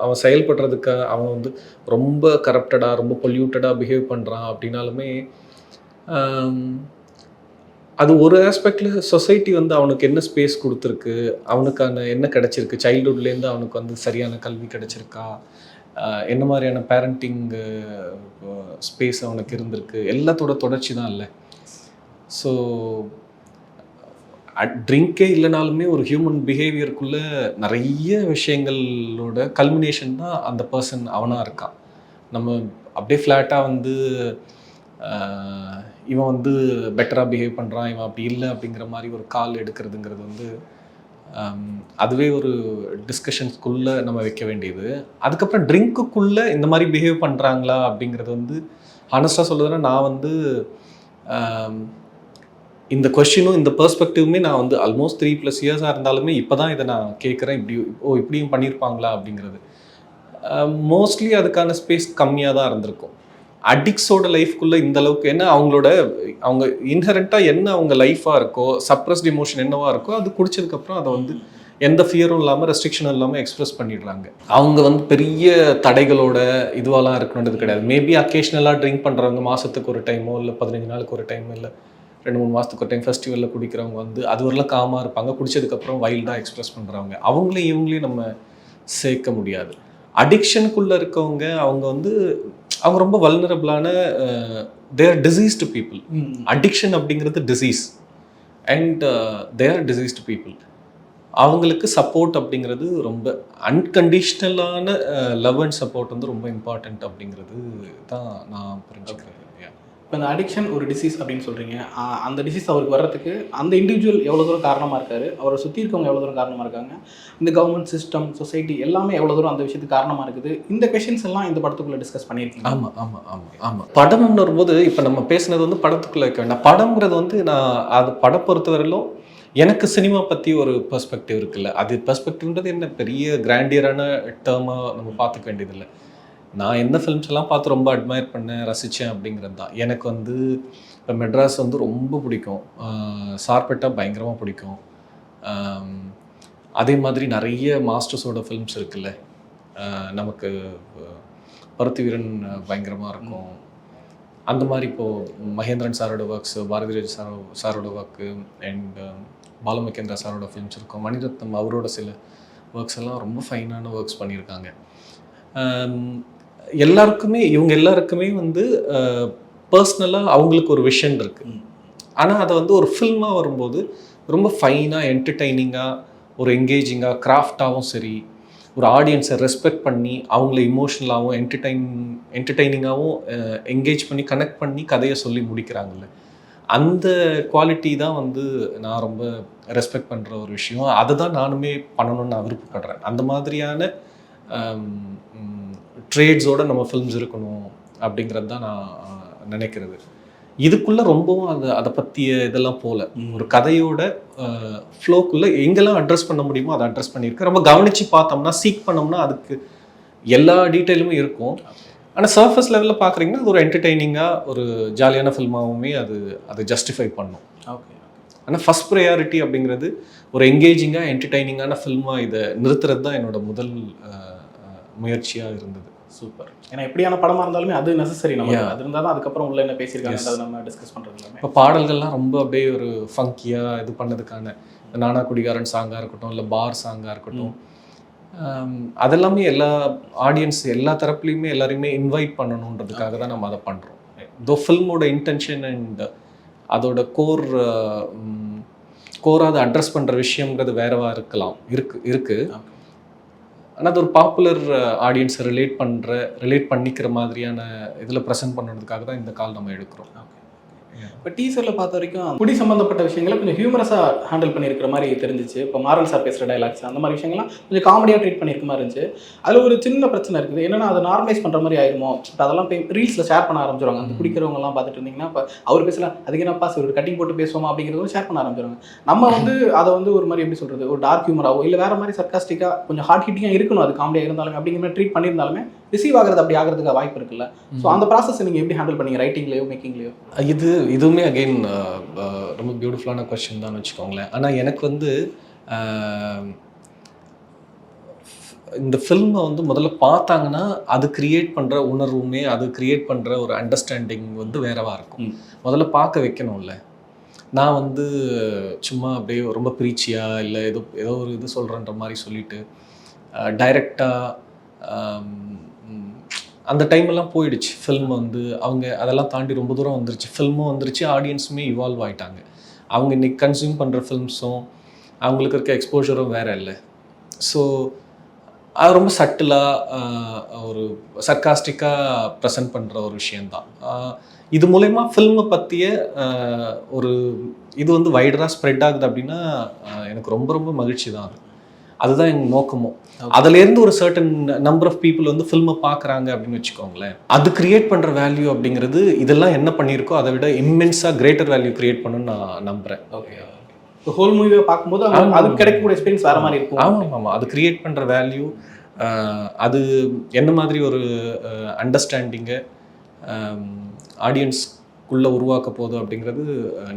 அவன் செயல்படுறதுக்கு அவன் வந்து ரொம்ப கரப்டடாக ரொம்ப பொல்யூட்டடாக பிஹேவ் பண்ணுறான் அப்படின்னாலுமே அது ஒரு ஆஸ்பெக்டில் சொசைட்டி வந்து அவனுக்கு என்ன ஸ்பேஸ் கொடுத்துருக்கு, அவனுக்கான என்ன கிடச்சிருக்கு, சைல்டுஹுட்லேருந்து அவனுக்கு வந்து சரியான கல்வி கிடச்சிருக்கா, என்ன மாதிரியான பேரண்டிங் ஸ்பேஸ் அவனுக்கு இருந்திருக்கு, எல்லாத்தோட தொடர்ச்சி தான் இல்லை. ஸோ ட்ரிங்கே இல்லைனாலுமே ஒரு ஹியூமன் பிஹேவியருக்குள்ளே நிறைய விஷயங்களோட கல்மினேஷன் தான் அந்த பர்சன் அவனாக இருக்கான். நம்ம அப்படியே ஃப்ளாட்டாக வந்து இவன் வந்து பெட்டராக பிஹேவ் பண்ணுறான், இவன் அப்படி இல்லை அப்படிங்கிற மாதிரி ஒரு கால் எடுக்கிறதுங்கிறது வந்து அதுவே ஒரு டிஸ்கஷன்ஸ்குள்ளே நம்ம வைக்க வேண்டியது. அதுக்கப்புறம் ட்ரிங்க்குள்ளே இந்த மாதிரி பிஹேவ் பண்ணுறாங்களா அப்படிங்கிறது வந்து ஹானஸ்டாக சொல்லுதுன்னா, நான் வந்து இந்த கொஸ்டினும் இந்த பெர்ஸ்பெக்டிவுமே நான் வந்து ஆல்மோஸ்ட் 3+ இயர்ஸாக இருந்தாலுமே இப்போ தான் இதை நான் கேட்குறேன். இப்படியும் பண்ணியிருப்பாங்களா அப்படிங்கிறது. மோஸ்ட்லி அதுக்கான ஸ்பேஸ் கம்மியாக தான் இருந்திருக்கும். அடிக்ஸோட லைஃப்குள்ளே இந்த அளவுக்கு, ஏன்னா அவங்க இன்ஹெரண்ட்டாக என்ன அவங்க லைஃபாக இருக்கோ, சப்ரஸ்ட் எமோஷன் என்னவா இருக்கோ, அது குடிச்சதுக்கப்புறம் அதை வந்து எந்த ஃபியரும் இல்லாமல் ரெஸ்ட்ரிக்ஷனும் இல்லாமல் எக்ஸ்பிரஸ் பண்ணிடுறாங்க. அவங்க வந்து பெரிய தடைகளோட இதுவெல்லாம் இருக்கணுன்றது கிடையாது. மேபி அக்கேஷ்னலாக ட்ரிங்க் பண்ணுறவங்க மாதத்துக்கு ஒரு டைமோ இல்லை 15 நாளுக்கு ஒரு டைமோ இல்லை 2-3 மாதத்துக்கு ஒரு டைம் ஃபெஸ்டிவலில் குடிக்கிறவங்க வந்து அது வரலாம் காமாக இருப்பாங்க. குடிச்சதுக்கப்புறம் வைல்டாக எக்ஸ்பிரஸ் பண்ணுறவங்க இவங்களையும் நம்ம சேர்க்க முடியாது. அடிக்ஷனுக்குள்ளே இருக்கவங்க அவங்க ரொம்ப வல்னரபிளான தேர் டிசீஸ்டு பீப்புள். அடிக்ஷன் அப்படிங்கிறது disease and they're diseased people. அவங்களுக்கு சப்போர்ட் அப்படிங்கிறது ரொம்ப அன்கண்டிஷ்னலான லவ் அண்ட் சப்போர்ட் வந்து ரொம்ப இம்பார்ட்டண்ட் அப்படிங்கிறது தான் நான் புரிஞ்சுக்கிறேன். இப்போ இந்த அடிக்ஷன் ஒரு டிசீஸ் அப்படின்னு சொல்கிறீங்க. அந்த டிசீஸ் அவருக்கு வர்றதுக்கு அந்த இண்டிவிஜுவல் எவ்வளோ தூரம் காரணமாக இருக்காரு, அவரை சுற்றி இருக்கவங்க எவ்வளோ தூரம் காரணமாக இருக்காங்க, இந்த கவர்மெண்ட் சிஸ்டம் சொசைட்டி எல்லாமே எவ்வளோ தூரம் அந்த விஷயத்துக்கு காரணமாக இருக்குது, இந்த கொஷின்ஸ் எல்லாம் இந்த படத்துக்குள்ளே டிஸ்கஸ் பண்ணியிருக்கீங்க. ஆமாம். படம்னு வரும்போது இப்போ நம்ம பேசுனது வந்து படத்துக்குள்ளே வைக்க வேண்டாம். படம்ங்கிறது வந்து நான் அது படம் பொறுத்தவரையிலும் எனக்கு சினிமா பற்றி ஒரு பெர்ஸ்பெக்டிவ் இருக்குல்ல, அது பெர்ஸ்பெக்டிவ்ன்றது என்ன பெரிய கிராண்டியரான டேர்மாக நம்ம பார்த்துக்க வேண்டியதில்லை. நான் எந்த ஃபிலிம்ஸ் எல்லாம் பார்த்து ரொம்ப அட்மையர் பண்ணேன், ரசித்தேன் அப்படிங்கிறது தான். எனக்கு வந்து இப்போ மெட்ராஸ் வந்து ரொம்ப பிடிக்கும், சார்பெட்டா பயங்கரமாக பிடிக்கும். அதே மாதிரி நிறைய மாஸ்டர்ஸோட ஃபிலிம்ஸ் இருக்குல்ல, நமக்கு பருத்திவீரன் பயங்கரமாக இருக்கும். அந்த மாதிரி இப்போது மகேந்திரன் சாரோட ஒர்க்ஸு, பாரதிராஜ் சாரோட ஒர்க்கு அண்ட் பாலமகேந்திரா சாரோட ஃபிலிம்ஸ் இருக்கும். மணிரத்னம் அவரோட சில ஒர்க்ஸ் எல்லாம் ரொம்ப ஃபைனான ஒர்க்ஸ் பண்ணியிருக்காங்க. இவங்க எல்லாருக்குமே வந்து பர்சனலாக அவங்களுக்கு ஒரு விஷன் இருக்குது. ஆனால் அதை வந்து ஒரு ஃபில்மாக வரும்போது ரொம்ப ஃபைனாக என்டர்டெய்னிங்காக ஒரு என்கேஜிங்காக கிராஃப்டாகவும் சரி, ஒரு ஆடியன்ஸை ரெஸ்பெக்ட் பண்ணி அவங்கள இமோஷனலாகவும் என்டர்டெய்னிங்காகவும் என்கேஜ் பண்ணி கனெக்ட் பண்ணி கதையை சொல்லி முடிக்கிறாங்கல்ல, அந்த குவாலிட்டி தான் வந்து நான் ரொம்ப ரெஸ்பெக்ட் பண்ணுற ஒரு விஷயம். அதை தான் நானுமே பண்ணணும்னு நான் விருப்பப்படுறேன். அந்த மாதிரியான ட்ரேட்ஸோடு நம்ம ஃபிலிம்ஸ் இருக்கணும் அப்படிங்கிறது தான் நான் நினைக்கிறது. இதுக்குள்ளே ரொம்பவும் அதை பற்றிய இதெல்லாம் போல ஒரு கதையோட ஃப்ளோக்குள்ளே எங்கெல்லாம் அட்ரஸ் பண்ண முடியுமோ அதை அட்ரஸ் பண்ணியிருக்கேன். ரொம்ப கவனித்து பார்த்தோம்னா, சீக் பண்ணோம்னா அதுக்கு எல்லா டீட்டெயிலுமே இருக்கும். ஆனால் சர்ஃபஸ் லெவலில் பார்க்குறீங்கன்னா அது ஒரு என்டர்டெய்னிங்காக ஒரு ஜாலியான ஃபில்மாகவுமே அது ஜஸ்டிஃபை பண்ணும். ஓகே. ஆனால் ஃபஸ்ட் ப்ரையாரிட்டி அப்படிங்கிறது ஒரு என்கேஜிங்காக என்டர்டெய்னிங்கான ஃபில்மாக இதை நிறுத்துறது தான் என்னோட முதல் முயற்சியாக இருந்தது. சூப்பர். ஏன்னா எப்படியான படமாக இருந்தாலுமே அது நெசசரி, நம்ம அது இருந்தால் தான் அதுக்கப்புறம் உள்ள என்ன பேசியிருக்காங்க அதை நம்ம டிஸ்கஸ் பண்ணுறது எல்லாமே. இப்போ பாடல்கள்லாம் ரொம்ப அப்படியே ஒரு ஃபங்கியாக இது பண்ணதுக்கான நானா குடிகாரன் சாங்காக இருக்கட்டும், இல்லை பார் சாங்காக இருக்கட்டும், அதெல்லாமே எல்லா ஆடியன்ஸ் எல்லா தரப்புலையுமே எல்லாரையுமே இன்வைட் பண்ணணுன்றதுக்காக தான் நம்ம அதை பண்ணுறோம். தோ ஃபில்மோட இன்டென்ஷன் அண்ட் அதோட கோராக அதை அட்ரஸ் பண்ணுற விஷயங்கிறது வேறவா இருக்கலாம் இருக்கு. ஆனால் அது ஒரு பாப்புலர் ஆடியன்ஸை ரிலேட் பண்ணிக்கிற மாதிரியான இதில் ப்ரெசென்ட் பண்ணுறதுக்காக தான் இந்த கால் நம்ம எடுக்கிறோம். இப்போ டீசரில் பார்த்த வரைக்கும் குடி சம்மந்தப்பட்ட விஷயங்களை கொஞ்சம் ஹியூமரஸாக ஹேண்டில் பண்ணியிருக்கிற மாதிரி தெரிஞ்சிச்சு. இப்போ மாறன் சார் பேசுகிற டைலாக்ஸ் அந்த மாதிரி விஷயங்கள்லாம் கொஞ்சம் காமெடியாக ட்ரீட் பண்ணியிருக்க மாதிரி இருந்துச்சு. அதில் ஒரு சின்ன பிரச்சனை இருக்குது. என்னன்னா அதை நார்மலைஸ் பண்ணுற மாதிரி ஆயிருமோ. இப்போ அதெல்லாம் போய் ரீல்ஸில் ஷேர் பண்ண ஆரம்பிச்சிருவாங்க. அந்த குடிக்கிறவங்கலாம் பார்த்துட்டு இருந்தீங்கன்னா இப்போ அவர் பேசலாம் அதுக்கு என்னப்பா சார் ஒரு கட்டிங் போட்டு பேசுவோமா அப்படிங்கிறத ஷேர் பண்ண ஆரம்பிச்சிருவாங்க. நம்ம அதை ஒரு மாதிரி எப்படி சொல்கிறது, ஒரு டார்க் ஹியூமராகவோ இல்லை வேறு மாதிரி சர்க்காஸ்டிக்காக கொஞ்சம் ஹார்ட் ஹிட்டிங்காக இருக்கணும், அது காமெடியாக இருந்தாலும் அப்படிங்கிற மாதிரி ட்ரீட் பண்ணியிருந்தாலுமே ரிசீவ் ஆகிறது அப்படி ஆகிறதுக்கு வாய்ப்பு இருக்குல்ல. ஸோ அந்த ப்ராசஸ் நீங்கள் எப்படி ஹேண்டில் பண்ணீங்க, ரைட்டிங்லேயோ மேக்கிங்லேயோ? இதுவுமே அகெயின் ரொம்ப பியூட்டிஃபுல்லான கொஸ்டின் தான் வச்சுக்கோங்களேன். ஆனால் எனக்கு இந்த ஃபில்மை முதல்ல பார்த்தாங்கன்னா அது கிரியேட் பண்ணுற உணர்வுமே, அது கிரியேட் பண்ணுற ஒரு அண்டர்ஸ்டாண்டிங் வேறவா இருக்கும். முதல்ல பார்க்க வைக்கணும்ல. நான் சும்மா அப்படியே ரொம்ப ப்ரீச்சியாக இல்லை ஏதோ ஒரு இது சொல்கிறன்ற மாதிரி சொல்லிட்டு டைரெக்டாக அந்த டைமெல்லாம் போயிடுச்சு. ஃபில்ம் அவங்க அதெல்லாம் தாண்டி ரொம்ப தூரம் வந்துருச்சு. ஃபில்மும் வந்துருச்சு, ஆடியன்ஸுமே இவால்வ் ஆகிட்டாங்க. அவங்க இன்றைக்கி கன்சியூம் பண்ணுற ஃபில்ம்ஸும் அவங்களுக்கு இருக்க எக்ஸ்போஜரும் வேறு இல்லை. ஸோ அது ரொம்ப சட்டிலாக ஒரு சர்க்காஸ்டிக்காக ப்ரெசென்ட் பண்ணுற ஒரு விஷயந்தான். இது மூலயமா ஃபில்மை பற்றிய ஒரு இது வைடராக ஸ்ப்ரெட் ஆகுது அப்படின்னா எனக்கு ரொம்ப ரொம்ப மகிழ்ச்சி தான். அதுதான் எங்கள் நோக்கமும். அதுலேருந்து ஒரு சர்டன் நம்பர் ஆஃப் பீப்புள் ஃபில்மை பார்க்குறாங்க அப்படின்னு வச்சுக்கோங்களேன். அது கிரியேட் பண்ணுற வேல்யூ அப்படிங்கிறது இதெல்லாம் என்ன பண்ணியிருக்கோ அதை விட இம்மென்ஸாக கிரேட்டர் வேல்யூ கிரியேட் பண்ணணும்னு நான் நம்புகிறேன். ஓகே, ஹோல் மூவியை பார்க்கும்போது அது கிடைக்கக்கூடிய எக்ஸ்பீரியன்ஸ் வேறு மாதிரி இருக்கும். ஆமாம், அது கிரியேட் பண்ணுற வேல்யூ, அது என்ன மாதிரி ஒரு அண்டர்ஸ்டாண்டிங்கை ஆடியன்ஸ்குள்ளே உருவாக்க போகுது அப்படிங்கிறது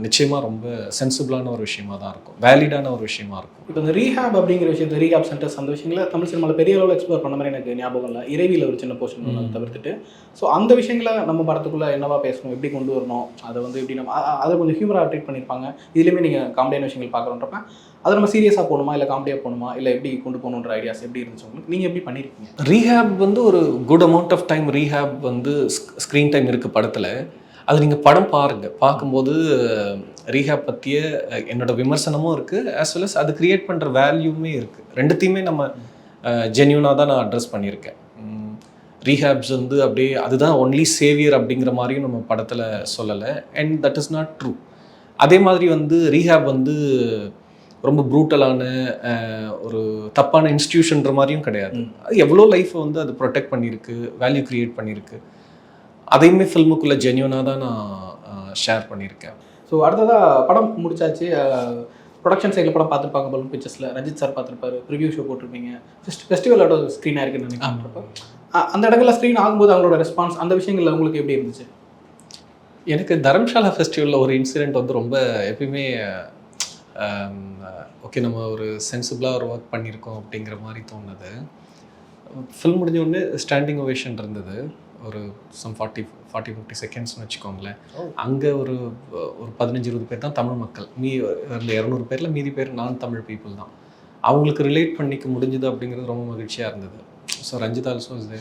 நிச்சயமாக ரொம்ப சென்சிபிளான ஒரு விஷயமா தான் இருக்கும், வேலிடான ஒரு விஷயமா இருக்கும். இப்போ இந்த ரீஹாப் அப்படிங்கிற விஷயத்தை, ரீஹாப் சென்டர்ஸ் அந்த விஷயங்களை தமிழ் சினிமாவில் பெரிய அளவில் எக்ஸ்ப்ளோர் பண்ண மாதிரி எனக்கு ஞாபகம் இல்லை. இறைவியில் ஒரு சின்ன போர்ஷன் தவிர்த்துட்டு. ஸோ அந்த விஷயங்களை நம்ம படத்துக்குள்ளே என்னவா பேசணும், எப்படி கொண்டு வரணும், அதை எப்படி நம்ம அதை கொஞ்சம் ஹியூமராக ட்ரீட் பண்ணியிருப்பாங்க. இதுலேயுமே நீங்கள் காமெடியான விஷயங்கள் பார்க்குறோன்றப்ப அதை நம்ம சீரியஸாக போகணுமா இல்லை காமெடியாக போகணுமா இல்லை எப்படி கொண்டு போகணுன்ற ஐடியாஸ் எப்படி இருந்துச்சு உங்களுக்கு? நீங்கள் எப்படி பண்ணியிருக்கீங்க? ரீஹாப் ஒரு good amount of time rehab screen time இருக்குது படத்தில். அது நீங்கள் படம் பாருங்கள். பார்க்கும்போது ரீஹாப் பற்றிய என்னோட விமர்சனமும் இருக்குது, ஆஸ் வெல் அஸ் அது கிரியேட் பண்ணுற வேல்யூமே இருக்குது. ரெண்டுத்தையுமே நம்ம ஜென்யூனாக தான் நான் அட்ரஸ் பண்ணியிருக்கேன். ரீஹாப்ஸ் அப்படியே அதுதான் ஒன்லி சேவியர் அப்படிங்கிற மாதிரியும் நம்ம படத்தில் சொல்லலை. And that is not true. அதே மாதிரி ரீஹாப் ரொம்ப ப்ரூட்டலான ஒரு தப்பான இன்ஸ்டிடியூஷன்ற மாதிரியும் கிடையாது. அது எவ்வளோ லைஃப்பை அது ப்ரொடெக்ட் பண்ணியிருக்கு, வேல்யூ க்ரியேட் பண்ணியிருக்கு. அதையுமே ஃபில்முக்குள்ளே ஜென்யூனாக தான் நான் ஷேர் பண்ணியிருக்கேன். ஸோ அடுத்ததாக படம் முடிச்சாச்சு. ப்ரொடக்ஷன் சைடில் படம் பார்த்துருப்பாங்க, பலூன் பிக்சர்ஸில் ரஞ்சித் சார் பார்த்துருப்பாரு, ரிவ்யூ ஷோ போட்டிருப்பீங்க, ஃபெஸ்டிவலோட ஸ்க்ரீனாக இருக்குன்னு நினைக்கிறப்ப அந்த இடங்களில் ஸ்க்ரீன் ஆகும்போது அவங்களோட ரெஸ்பான்ஸ் அந்த விஷயங்களில் உங்களுக்கு எப்படி இருந்துச்சு? எனக்கு தரம்ஷாலா ஃபெஸ்டிவலில் ஒரு இன்சிடெண்ட் ரொம்ப எப்பயுமே ஓகே, நம்ம ஒரு சென்சிபிளாக ஒரு ஒர்க் பண்ணியிருக்கோம் அப்படிங்கிற மாதிரி தோணுது. ஃபில்ம் முடிஞ்ச உடனே ஸ்டாண்டிங் ஓவேஷன் இருந்தது, ஒரு சம் 40-50 செகண்ட்ஸ்னு வச்சுக்கோங்களேன். அங்கே ஒரு 15-20 பேர் தான் தமிழ் மக்கள், அந்த 200 பேரில் மீதி பேர் நான் தமிழ் பீப்புள் தான். அவங்களுக்கு ரிலேட் பண்ணிக்க முடிஞ்சுது அப்படிங்கிறது ரொம்ப மகிழ்ச்சியாக இருந்தது. ஸோ ரஞ்சித் ஆல்சோ இது,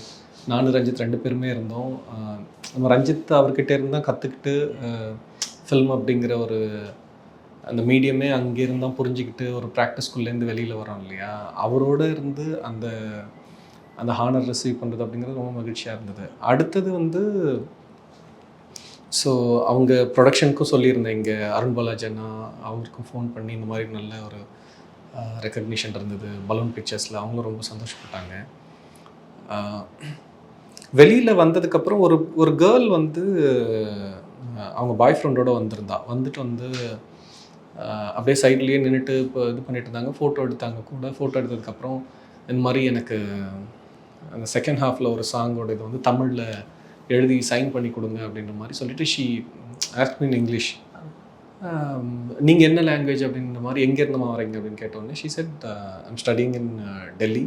நானும் ரஞ்சித் 2 பேருமே இருந்தோம். நம்ம ரஞ்சித் அவர்கிட்ட இருந்தால் கற்றுக்கிட்டு ஃபில்ம் அப்படிங்கிற ஒரு அந்த மீடியமே அங்கேருந்து தான் புரிஞ்சுக்கிட்டு ஒரு ப்ராக்டிஸ்குள்ளேருந்து வெளியில் வரோம் இல்லையா, அவரோடு இருந்து அந்த ஹானர் ரிசீவ் பண்ணுறது அப்படிங்கிறது ரொம்ப மகிழ்ச்சியாக இருந்தது. அடுத்தது ஸோ அவங்க ப்ரொடக்ஷனுக்கும் சொல்லியிருந்தேன், இங்கே அருண் பாலாஜி அண்ணா அவருக்கும் ஃபோன் பண்ணி இந்த மாதிரி நல்ல ஒரு ரெக்கக்னிஷன் இருந்தது பலூன் பிக்சர்ஸில், அவங்களும் ரொம்ப சந்தோஷப்பட்டாங்க. வெளியில் வந்ததுக்கப்புறம் ஒரு கேர்ள் அவங்க பாய் ஃப்ரெண்டோடு வந்துட்டு அப்படியே சைட்லேயே நின்றுட்டு இப்போ இது பண்ணிட்டு இருந்தாங்க, ஃபோட்டோ எடுத்தாங்க கூட. ஃபோட்டோ எடுத்ததுக்கப்புறம் இந்த மாதிரி எனக்கு அந்த செகண்ட் ஹாஃபில் ஒரு சாங்கோட இது தமிழில் எழுதி சைன் பண்ணி கொடுங்க அப்படின்ற மாதிரி சொல்லிட்டு she ask me in English, நீங்கள் என்ன லாங்குவேஜ் அப்படின்ற மாதிரி, எங்கேருந்துமா வரீங்க அப்படின்னு கேட்டோன்னே she said I'm studying in Delhi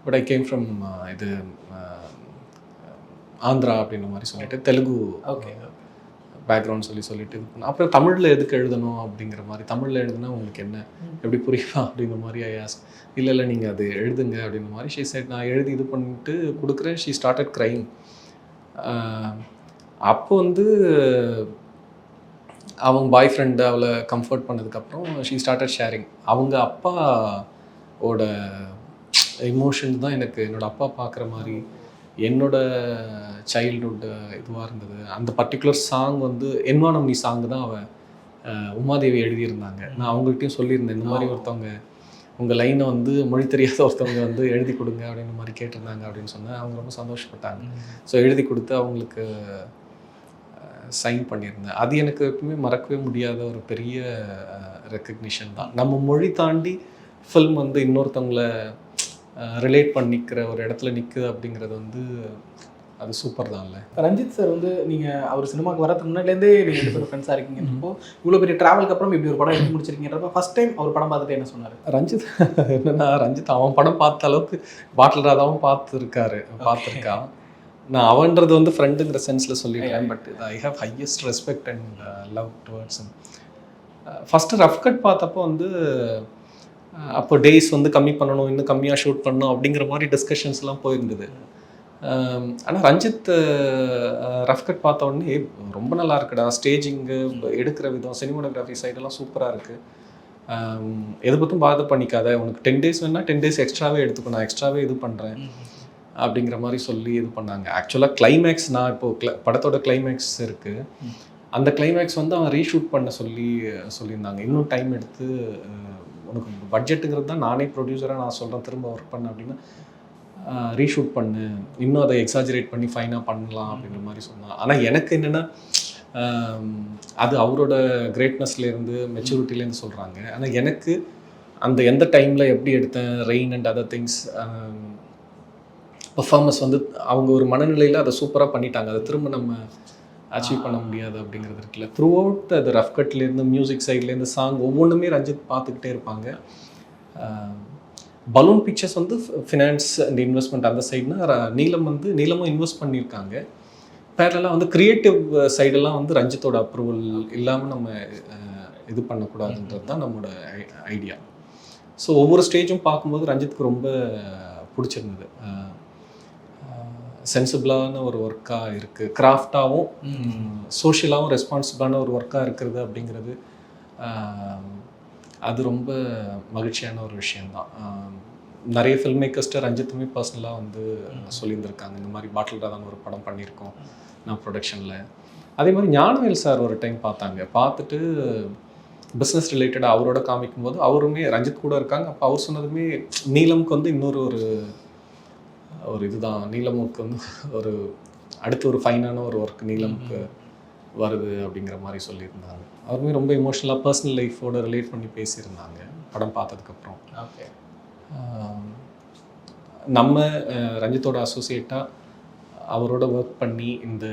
but I came from Andhra அப்படின்ற மாதிரி சொல்லிட்டு தெலுங்கு பேக்ரவுண்ட் சொல்லிட்டு இது பண்ண. அப்புறம் தமிழில் எதுக்கு எழுதணும் அப்படிங்கிற மாதிரி, தமிழில் எழுதுனா உங்களுக்கு என்ன எப்படி புரியுமா அப்படிங்கிற மாதிரி ஐயாஸ், இல்லை நீங்கள் அது எழுதுங்க அப்படின்ற மாதிரி ஷீ செட். நான் எழுதி இது பண்ணிட்டு கொடுக்குறேன். She started crying. அப்போ அவங்க பாய் ஃப்ரெண்டு அவளை கம்ஃபர்ட் பண்ணதுக்கப்புறம் ஷீ ஸ்டார்டட் ஷேரிங். அவங்க அப்பாவோட எமோஷன் தான் எனக்கு என்னோடய அப்பா பார்க்குற மாதிரி என்னோட சைல்டுஹுட் இதுவாக இருந்தது. அந்த பர்டிகுலர் சாங் வந்து என்வானம் நீ சாங் தான் அவள் உமாதேவி எழுதியிருந்தாங்க. நான் அவங்கள்ட்டையும் சொல்லியிருந்தேன், இந்த மாதிரி ஒருத்தவங்க உங்கள் லைனை வந்து மொழி தெரியாத ஒருத்தவங்க வந்து எழுதி கொடுங்க அப்படின்ற மாதிரி கேட்டிருந்தாங்க அப்படின்னு சொன்னேன். அவங்க ரொம்ப சந்தோஷப்பட்டாங்க. ஸோ எழுதி கொடுத்து அவங்களுக்கு சைன் பண்ணியிருந்தேன். அது எனக்கு எப்பவுமே மறக்கவே முடியாத ஒரு பெரிய ரெக்கக்னிஷன் தான். நம்ம மொழி தாண்டி ஃபில்ம் வந்து இன்னொருத்தவங்களை ரிலேட் பண்ணிக்கிற ஒரு இடத்துல நிற்குது அப்படிங்கிறது வந்து அது சூப்பர் தான்ல. ரஞ்சித் சார் வந்து நீங்கள் அவர் சினிமாவுக்கு வரதுக்கு முன்னாடிலேருந்தே நீங்கள் 2 பேரும் ஃப்ரெண்ட்ஸாக இருக்கீங்கன்றப்போ இவ்வளோ பெரிய ட்ராவலுக்கு அப்புறம் இப்படி ஒரு படம் எடுத்து முடிச்சிருக்கீங்கன்றப்போ ஃபஸ்ட் டைம் அவர் படம் பார்த்துட்டு என்ன சொன்னார்? ரஞ்சித் என்னன்னா, ரஞ்சித் அவன் படம் பார்த்த அளவுக்கு பாட்டில் ராதாவும் பார்த்துருக்கான். நான் அவன்றது வந்து ஃப்ரெண்டுங்கிற சென்ஸில் சொல்லிட்டேன். But I have highest respect and love towards him. First rough cut பார்த்தப்போ வந்து அப்போ டேஸ் வந்து கம்மி பண்ணணும், இன்னும் கம்மியாக ஷூட் பண்ணணும் அப்படிங்கிற மாதிரி டிஸ்கஷன்ஸ்லாம் போயிருந்தது. ஆனால் ரஞ்சித் ரஃப் கட் பார்த்த உடனே ரொம்ப நல்லா இருக்குடா, ஸ்டேஜிங்கு, எடுக்கிற விதம், சினிமாட்டோகிராஃபி சைடெல்லாம் சூப்பராக இருக்குது, எது பற்றும் பாதை பண்ணிக்காத, உனக்கு 10 days வேணால் 10 days எக்ஸ்ட்ராவே எடுத்துக்கோ, நான் எக்ஸ்ட்ராவே இது பண்ணுறேன் அப்படிங்கிற மாதிரி சொல்லி இது பண்ணாங்க. ஆக்சுவலாக கிளைமேக்ஸ் நான் இப்போது படத்தோட கிளைமேக்ஸ் இருக்குது, அந்த கிளைமேக்ஸ் வந்து அவன் ரீஷூட் பண்ண சொல்லியிருந்தாங்க. இன்னும் டைம் எடுத்து உனக்கு பட்ஜெட்டுங்கிறது தான், நானே ப்ரொடியூசராக நான் சொல்கிறேன், திரும்ப ஒர்க் பண்ண அப்படின்னா ரீஷூட் பண்ணு, இன்னும் அதை எக்ஸாஜரேட் பண்ணி ஃபைனாக பண்ணலாம் அப்படின்ற மாதிரி சொன்னான். ஆனால் எனக்கு என்னென்னா, அது அவரோட கிரேட்னஸ்லேருந்து மெச்சூரிட்டிலேருந்து சொல்கிறாங்க. ஆனால் எனக்கு அந்த எந்த டைமில் எப்படி எடுத்தேன், rain and other things, performance வந்து அவங்க ஒரு மனநிலையில் அதை சூப்பராக பண்ணிட்டாங்க. அதை திரும்ப நம்ம அச்சீவ் பண்ண முடியாது அப்படிங்கிறது இருக்குல்ல. த்ரூ அவுட் அது ரஃப் கட்லேருந்து மியூசிக் சைட்லேருந்து சாங் ஒவ்வொன்றுமே ரஞ்சித் பார்த்துக்கிட்டே இருப்பாங்க. பலூன் பிக்சர்ஸ் வந்து ஃபினான்ஸ் அண்ட் இன்வெஸ்ட்மெண்ட் அந்த சைடுனா, நீலமும் இன்வெஸ்ட் பண்ணியிருக்காங்க. பேரலாக வந்து க்ரியேட்டிவ் சைடெல்லாம் வந்து ரஞ்சித்தோட அப்ரூவல் இல்லாமல் நம்ம இது பண்ணக்கூடாதுன்றது தான் நம்மளோட ஐடியா. ஸோ ஒவ்வொரு ஸ்டேஜும் பார்க்கும்போது ரஞ்சித்துக்கு ரொம்ப பிடிச்சிருந்தது. சென்சிபிளான ஒரு ஒர்க்காக இருக்குது, கிராஃப்டாகவும் சோஷியலாகவும் ரெஸ்பான்சிபிளான ஒரு ஒர்க்காக இருக்கிறது அப்படிங்கிறது அது ரொம்ப மகிழ்ச்சியான ஒரு விஷயந்தான். நிறைய ஃபில்ம் மேக்கர்ஸ்ட்டு ரஞ்சித்துமே பர்சனலாக வந்து சொல்லியிருந்திருக்காங்க, இந்த மாதிரி பாட்டில் ராதான் ஒரு படம் பண்ணியிருக்கோம் நான் ப்ரொடக்ஷனில். அதே மாதிரி ஞானவேல் சார் ஒரு டைம் பார்த்துட்டு பிஸ்னஸ் ரிலேட்டடாக அவரோட காமிக்கும்போது அவருமே ரஞ்சித் கூட இருக்காங்க. அப்போ அவர் சொன்னதுமே நீலமுக்கு வந்து இன்னொரு ஒரு இதுதான், நீலமுக்கு வந்து ஒரு அடுத்து ஒரு ஃபைனான ஒரு ஒர்க் நீலமுக்கு வருது அப்படிங்கிற மாதிரி சொல்லியிருந்தாங்க. அவருமே ரொம்ப எமோஷ்னலாக பர்சனல் லைஃபோட ரிலேட் பண்ணி பேசியிருந்தாங்க படம் பார்த்ததுக்கப்புறம். ஓகே, நம்ம ரஞ்சித்தோட அசோசியேட்டாக அவரோட ஒர்க் பண்ணி இந்த